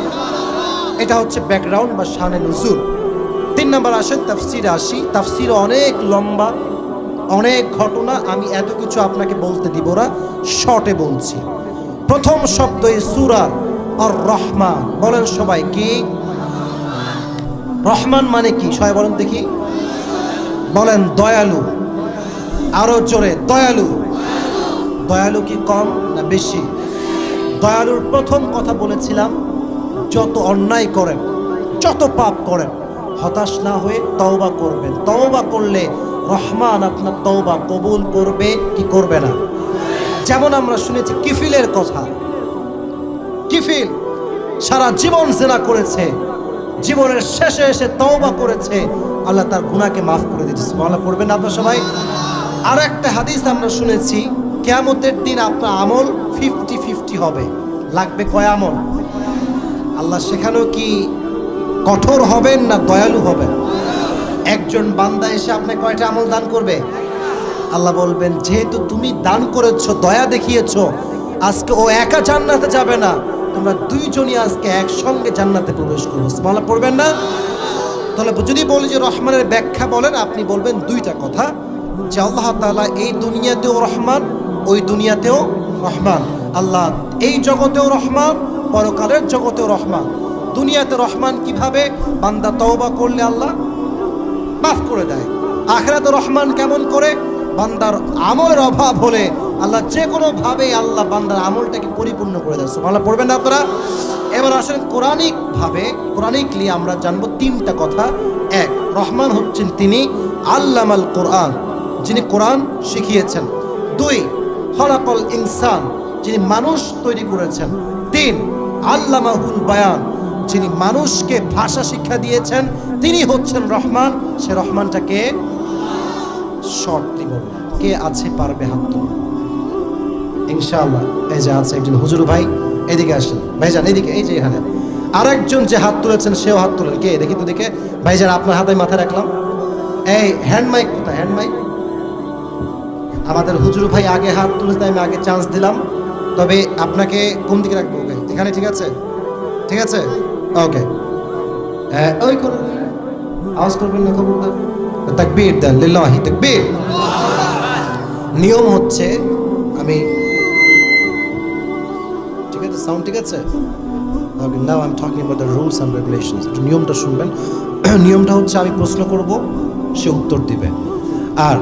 এটা হচ্ছে ব্যাকগ্রাউন্ড বা শানে নুজুল। 3 নাম্বার আসেন তাফসীরে আসি। তাফসীর অনেক লম্বা, অনেক ঘটনা, আমি এত কিছু আপনাকে বলতে দিব না, শর্টে বলছি। প্রথম শব্দ এই সূরার আর রহমান। বলেন সবাই কি? রহমান মানে কি সবাই বলেন দেখি? বলেন দয়ালু, আরো জোরে, দয়ালু। দয়ালু কি কম না বেশি? দয়ালুর প্রথম কথা বলেছিলাম, যত অন্যায় করেন, যত পাপ করেন, হতাশ না হয়ে তওবা করবেন। তওবা করলে রহমান আপনার তওবা কবুল করবে কি করবে না? যেমন আমরা শুনেছি কিফিলের কথা। কিফিল সারা জীবন জিনা করেছে, জীবনের শেষে এসে তওবা করেছে, আল্লাহ তার গুনাহকে মাফ করে দিয়েছে। সুবহানাল্লাহ পড়বেন আপনারা সবাই? আর একটা হাদিস আমরা শুনেছি, কিয়ামতের দিন আপনার আমল 50-50 হবে। লাগবে কয় আমল? আল্লাহ সেখানেও কি কঠোর হবেন না দয়ালু হবেন? একজন বান্দা এসে আপনাকে কয়টা আমল দান করবে? আল্লাহ বলবেন, যেহেতু তুমি দান করেছো, দয়া দেখিয়েছো, আজকে ও একা জান্নাতে যাবে না, তোমরা 2 জনই আজকে একসঙ্গে জান্নাতে প্রবেশ করবে। সুবহানাল্লাহ পড়বেন না? তাহলে যদি বলি যে রহমানের ব্যাখ্যা বলেন, আপনি বলবেন 2টা কথা, যে আল্লাহ তাআলা এই দুনিয়াতেও রহমান, ওই দুনিয়াতেও রহমান। আল্লাহ এই জগতেও রহমান, পরকালের জগতেও রহমান। দুনিয়াতে রহমান কিভাবে? বান্দা তওবা করলে আল্লাহ মাফ করে দেয়। আখিরাতে রহমান কেমন করে? বান্দার আমলের অভাব হলে আল্লাহ যে কোনো ভাবে আল্লাহ বান্দার আমলটাকে পরিপূর্ণ করে দেয়। সুবহানাল্লাহ পড়বেন না আপনারা? এবার আসেন কোরআনিক ভাবে, কোরআনিকলি আমরা জানবো 3টা কথা। 1, রহমান হচ্ছেন তিনি আল্লামাল কোরআন, যিনি কোরআন শিখিয়েছেন। 2, খলাকাল ইনসান, যিনি মানুষ তৈরি করেছেন। 3, আল্লামাহুল বায়ান, যিনি মানুষকে ভাষা শিক্ষা দিয়েছেন তিনি হচ্ছেন রহমান। সে রহমানটাকে শর্টলি বলুন, কে আছে পারবে হাত তুলুন ইনশাআল্লাহ। এই যে আছে একজন হুজুর ভাই, এদিকে আসেন ভাইজান, এদিকে এই যে এখানে আরেকজন যে হাত তুলেছেন সেও হাত তুলেন। কে দেখি তো দেখে ভাইজান, আপনার হাতে মাথা রাখলাম। এই হ্যান্ড মাইক কোথায়? Hand mic. আমাদের হুজুর ভাই আগে হাত তুলেছে, আমি আগে চান্স দিলাম। তবে আপনাকে কোন দিকে রাখবো? ওকে, এখানে ঠিক আছে, ঠিক আছে, ওকে। ওই করুন, আওয়াজ করবেন না, খবরদার। তাকবীর দেন, লিল্লাহি তাকবীর। নিয়ম হচ্ছে, আমি ঠিক আছে, সাউন্ড ঠিক আছে? Okay, now I am talking about the rules and regulations. একটু নিয়মটা শুনবেন। নিয়মটা হচ্ছে, আমি প্রশ্ন করব, সে উত্তর দিবে। আর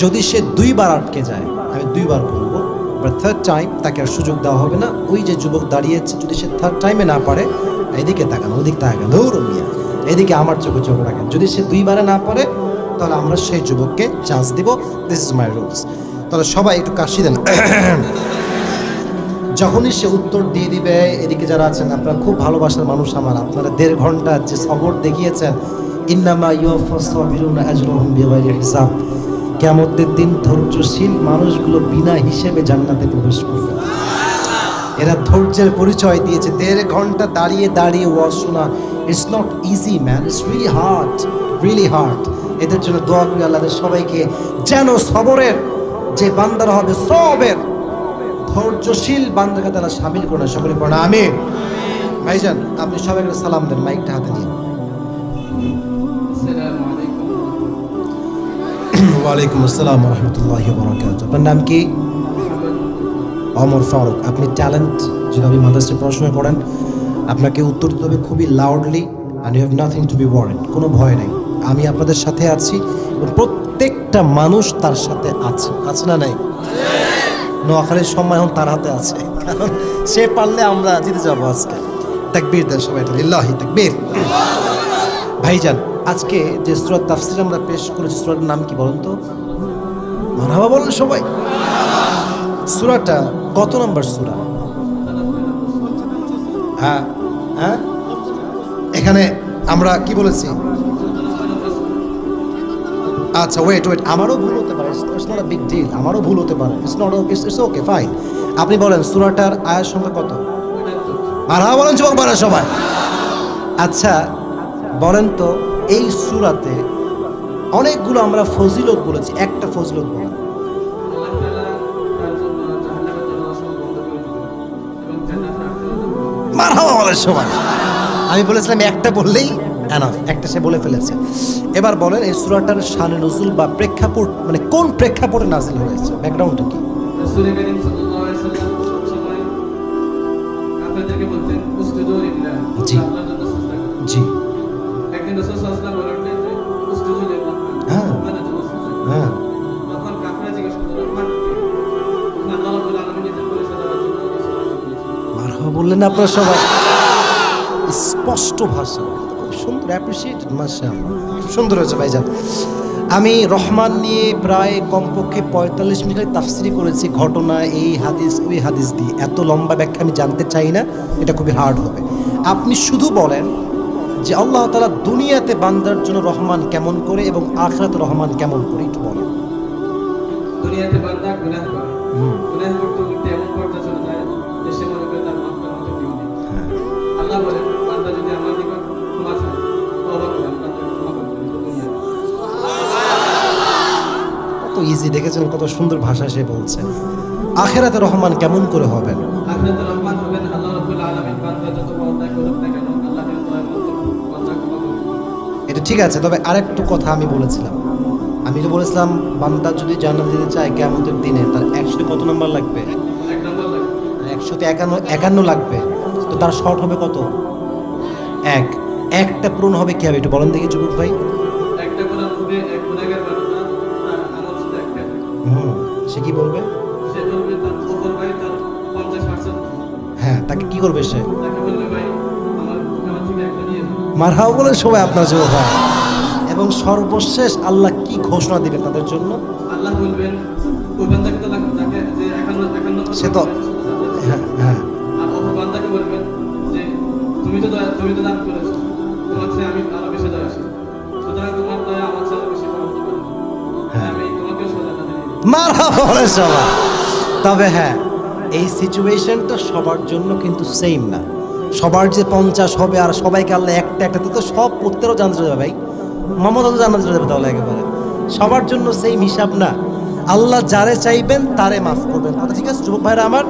যদি সে দুইবার আটকে যায়, আমি দুইবার বলবো, বাট থার্ড টাইম তাকে আর সুযোগ দেওয়া হবে না। ওই যে যুবক দাঁড়িয়েছে, যদি সে থার্ড টাইমে না পারে, এদিকে তাকান, ওদিক তাকান, ধরো মিয়া, এদিকে আমার চোখে চোখ রাখেন। যদি সে দুইবারে না পারে, তাহলে আমরা সেই যুবককে চান্স দিব। This is my rules. তাহলে সবাই একটু কাশি দেন। যখনই সে উত্তর দিয়ে দিবে, এদিকে যারা আছেন, আপনারা খুব ভালোবাসার মানুষ আমার, আপনারা 1.5 ঘন্টা যে সবর দেখিয়েছেন, ইন্নামা ইউওয়াফাস সাবিরুনা আজরাহুম বিগাইরি হিসাব, কিয়ামতের দিন ধৈর্যশীল মানুষগুলো বিনা হিসেবে জান্নাতে প্রবেশ করবে। এরা ধৈর্যের পরিচয় দিয়েছে। 1.5 ঘন্টা দাঁড়িয়ে দাঁড়িয়ে ওয়াজ শোনা, it's not easy man, it's really hard, really hard. এদের জন্য দোয়া করি আল্লাহ সবাইকে যেন সবরের যে বান্দারা হবে, সবের ধৈর্যশীল বান্দাকে তারা শামিল করে। সকলে পড়া আমিন। ভাইজান, আপনি সবাইকে সালাম দেন, মাইকটা হাতে নিয়ে। ওয়ালাইকুম আসসালাম ওয়া রাহমাতুল্লাহি ওয়া বারাকাতুহু। আপনার নাম কি? ওমর ফারুক। আপনি ট্যালেন্ট, যেভাবে মাদ্রাসায় পড়াশোনা করেন, আপনাকে উত্তর দিতে হবে খুবই loudly, and you have nothing to be worried. কোনো ভয় নেই, আমি আপনাদের সাথে আছি এবং প্রত্যেকটা মানুষ তার সাথে আছে। আছে না নাই? নোয়াখালীর সম্মান এখন তার হাতে আছে, কারণ সে পারলে আমরা জিতে যাবো আজকে। তাকবীর দেন সবাই, লিল্লাহি তাকবীর। ভাইজান, আজকে যে সূরা তাফসীর আমরা পেশ করেছি, সূরাটার নাম কি বলেন তো? মারহাবা বলেন সবাই। সূরাটা কত নম্বর সূরা? হ্যাঁ হ্যাঁ, এখানে আমরা কি বলেছি? আচ্ছা, ওয়েট, আমারও ভুল হতে পারে, it's not a big deal, আমারও ভুল হতে পারে, ইটস ওকে, ফাইন। আপনি বলেন সূরাটার আয়াত সংখ্যা কত? মারহাবা বলেন যুবক ভাইরা সবাই। আচ্ছা বলেন তো, এই সূরাতে অনেকগুলো আমরা ফজিলত বলেছি, একটা ফজিলত বলেন। মারহাবা বলেন সবাই। আমি বলেছিলাম একটা বললেই এনাফ, একটা সে বলে ফেলেছে। এবার বলেন, এই সূরাটার শানে নুজুল বা প্রেক্ষাপট, মানে কোন প্রেক্ষাপটে নাজিল হয়েছে, ব্যাকগ্রাউন্ডটা কি? রাসূল করিম সাল্লাল্লাহু আলাইহি ওয়াসাল্লাম সব সময় আপনাদেরকে বলতেন উসজুদু লিল্লাহ, আল্লাহর জন্য সিজদা করুন। জি। একদিন রাসূল সাল্লাল্লাহু আলাইহি ওয়াসাল্লাম বললেন যে উসজুদু লিল্লাহ, আল্লাহর জন্য সিজদা। হ্যাঁ। তখন কাফেররা জিজ্ঞেস করলো, রহমান কে? তখন আল্লাহ রাব্বুল আলামিন নিজে পরিচয় দেওয়ার জন্য এই সূরাটি বলেছেন। মারহাবা বললেন আপনারা সবাই। স্পষ্ট ভাষা, খুব সুন্দর, অ্যাপ্রিশিয়েটেড, মাশাআল্লাহ, খুব সুন্দর হয়েছে ভাইজান। আমি রহমান নিয়ে প্রায় কমপক্ষে 45 মিনিট তাফসিরি করেছি, ঘটনা, এই হাদিস ওই হাদিস দিয়ে। এত লম্বা ব্যাখ্যা আমি জানতে চাই না, এটা খুবই হার্ড হবে। আপনি শুধু বলেন যে আল্লাহ তাআলা দুনিয়াতে বান্দার জন্য রহমান কেমন করে এবং আখিরাতে রহমান কেমন করে, একটু বলেন। দুনিয়াতে বান্দা গুনাহ করে, গুনাহ করতে করতে এমন পর্যায়ে চলে যায় যে সে মনে করে তার মাফ করার মতো কেউ নেই। আল্লাহ বলেন, বান্দা যদি আমার নিকট ক্ষমা চায়, তওবা করে আমি তাকে ক্ষমা করব। কত ইজি, দেখেছেন কত সুন্দর ভাষা সে বলছে। আখিরাতে রহমান কেমন করে হবেন? আখিরাতে রহমান হবেন আল্লাহ রাব্বুল আলামিন বান্দা যত অন্যায় করুক না কেন, আল্লাহর দয়ার মধ্যে বান্দা ক্ষমা করবেন। এটা ঠিক আছে, তবে আরেকটু কথা আমি বলেছিলাম। আমি তো বলেছিলাম বান্দা যদি জান্নাত দিতে চায় কিয়ামতের দিনে, তার 100 কত নাম্বার লাগবে? 1 নাম্বার লাগবে। 151 লাগবে। তো তার শর্ট হবে কত? 1। একটা পূরণ হবে কি হবে একটু বলেন দেখি যুবক ভাই। একটা পূরণ হবে এক গুনাহগার বান্দা, তার আমল শুধু একটা। সে কি বলবে? সে বলবে তার ওপর ভাই তার 50%। হ্যাঁ, তাকে কি করবে সে? তাকে বলবে ভাই আমার থেকে একটা নিয়ে যাও। মারহাবা বলেন সবাই আপনার যুবক ভাই। এবং সর্বশেষ আল্লাহ কি ঘোষণা দিবেন তাদের জন্য? আল্লাহ বলবেন ওই বান্দাকে তো তাকে যে 51 সে তো, হ্যাঁ হ্যাঁ, আর ওই বান্দাকে বলবেন তুমি তো দান করেছো, তোমার চেয়ে আমি আরো বেশি দয়াশীল, সুতরাং তোমার দয়া আমার চেয়ে আরো বেশি বড় হতে পারে। আমি তোমাকে সজাগতা দিই। মারহাবা বলে সবাই। তবে হ্যাঁ, এই সিচুয়েশনটা সবার জন্য কিন্তু সেম না। সবার যে 50 হবে আর সবাইকে আল্লাহ একটা একটা তো সব প্রত্যেকও জানতে যাবে ভাই, মমতা তো জানাতে যাবে তাহলে একেবারে সবার জন্য সেম হিসাব না। আল্লাহ যারে চাইবেন তারে মাফ করবেন, কথা ঠিক আছে যুবক ভাইরা আমার?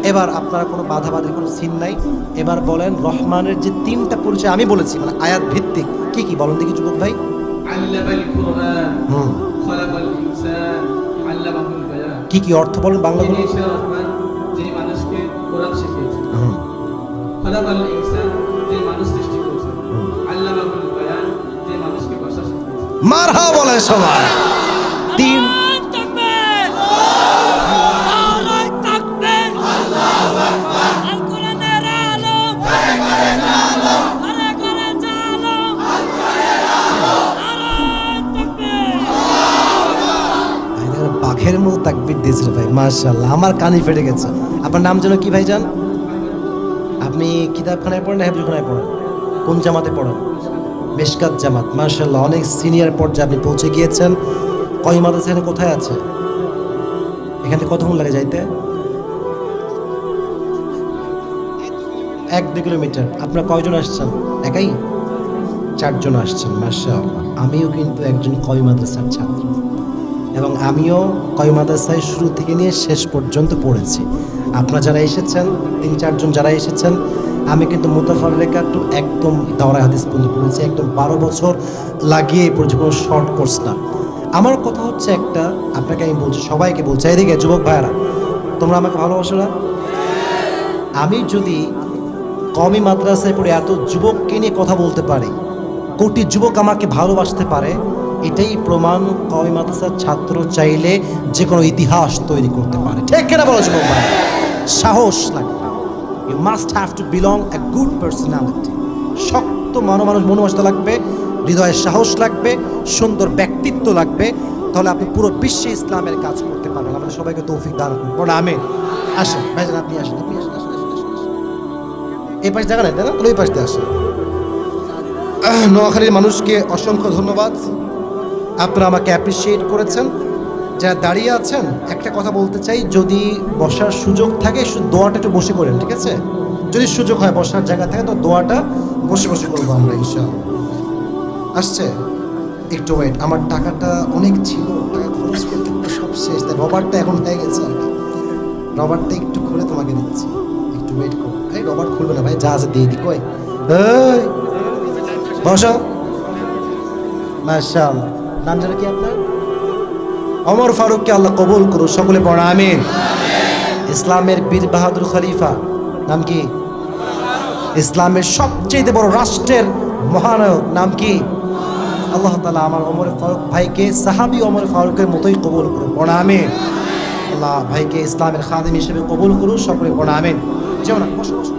এবার আপনারা কোনো বাধাবাধির কোনো সিন নাই। এবার বলেন রহমানের যে 3টা পরিচয় আমি বলেছি, মানে আয়াত ভিত্তিক, কি কি বলেন দেখি যুবক ভাই? আল্লামাল কুরআন, খলাকাল ইনসান, আল্লামাহুল বায়ান। কি কি অর্থ বলেন বাংলাগুলো? তিনি সে রহমান যিনি মানুষকে কোরআন শিখিয়েছেন, খলাকাল ইনসান যিনি মানুষ সৃষ্টি করেছেন, আল্লামাহুল বায়ান যিনি মানুষকে ভাষা শিখিয়েছেন। মারহাবা বলে সবাই। তিন বাঘের মতো তাকবীর দিয়েছিল ভাই, মাশাআল্লাহ, আমার কানে ফেটে গেছে। আপনার নাম যেন কি ভাইজান? আপনি কিতাবখানায় পড়েন না হেফজখানায় পড়েন? কোন জামাতে পড়েন? মিশকাত জামাত। মাশাআল্লাহ, অনেক সিনিয়র পর্যায়ে আপনি পৌঁছে গিয়েছেন। কয় মাদ্রাসা এখানে কোথায় আছে? এখান থেকে কতক্ষণ লাগে যাইতে? 1-2 কিলোমিটার। আপনারা কয়জন আসছেন? একাই? 4 জন আসছেন, মাশাআল্লাহ। আমিও কিন্তু একজন কয় মাদ্রাসার ছাত্র এবং আমিও কয় মাদ্রাসায় শুরু থেকে নিয়ে শেষ পর্যন্ত পড়েছি। আপনারা যারা এসেছেন 3-4 জন যারা এসেছেন, আমি কিন্তু মুতাফাররিকা টু একদম দাওরায়ে হাদিস পর্যন্ত পড়েছি, একদম 12 বছর লাগিয়ে পড়েছি, কোনো শর্ট কোর্স না। আমার কথা হচ্ছে একটা, আপনাকে আমি বলছি, সবাইকে বলছি, এদিকে যুবক ভাইয়েরা, তোমরা আমাকে ভালোবাসো না? আমি যদি কওমি মাদ্রাসায় পড়ে এত যুবককে নিয়ে কথা বলতে পারি, কোটি যুবক আমাকে ভালোবাসতে পারে, এটাই প্রমাণ কওমি মাদ্রাসার ছাত্র চাইলে যে কোনো ইতিহাস তৈরি করতে পারে। ঠিক কিনা বলো যুবক ভাই? সাহস লাগবে। You must have to belong a good personality. শক্ত মনোমানসিকতা লাগবে, হৃদয়ের সাহস লাগবে, সুন্দর ব্যক্তিত্ব লাগবে, তাহলে আপনি পুরো বিশ্বে ইসলামের কাজ করতে পারবেন। আমাদের সবাইকে তৌফিক দান করুন। বড় আমিন। আসেন ভাইজান, আপনি আসেন, আপনি আসেন, আসেন, আসেন, আসেন, আসেন। এই পাশে জায়গা নেই তাই না? তাহলে ওই পাশে আসেন। নোয়াখালীর মানুষকে অসংখ্য ধন্যবাদ, আপনারা আমাকে অ্যাপ্রিসিয়েট করেছেন। যারা দাঁড়িয়ে আছেন, একটা কথা বলতে চাই, যদি বসার সুযোগ থাকে দোয়াটা একটু বসে করেন, ঠিক আছে? যদি সুযোগ হয় বসার জায়গা থাকে তো দোয়াটা বসে বসে করবো আমরা ইনশাআল্লাহ। আসছে একটু ওয়েট, আমার টাকাটা অনেক ছিল, টাকা খরচ করতে সব শেষ, তাই রবারটা এখন হয়ে গেছে আর কি। রবারটা একটু খুলে তোমাকে দিচ্ছি, একটু ওয়েট করো। এই রবার খুলবে না ভাই, যা আছে দিয়ে দি। কই বসো। মাশাআল্লাহ। নাম জানো কি আপনার? ওমর ফারুককে আল্লাহ কবুল করুন, সকলে পড়া আমিন। ইসলামের বীর বাহাদুর খলিফা নাম কি? ইসলামের সবচেয়ে বড় রাষ্ট্রের মহানায়ক নাম কি? আল্লাহ তাআলা আমার ওমর ফারুক ভাইকে সাহাবী ওমর ফারুকের মতোই কবুল করুন, পড়া আমিন। আল্লাহ ভাইকে ইসলামের খাদেম হিসেবে কবুল করুন, সকলে পড়া আমিন। যেও না, বসো বসো।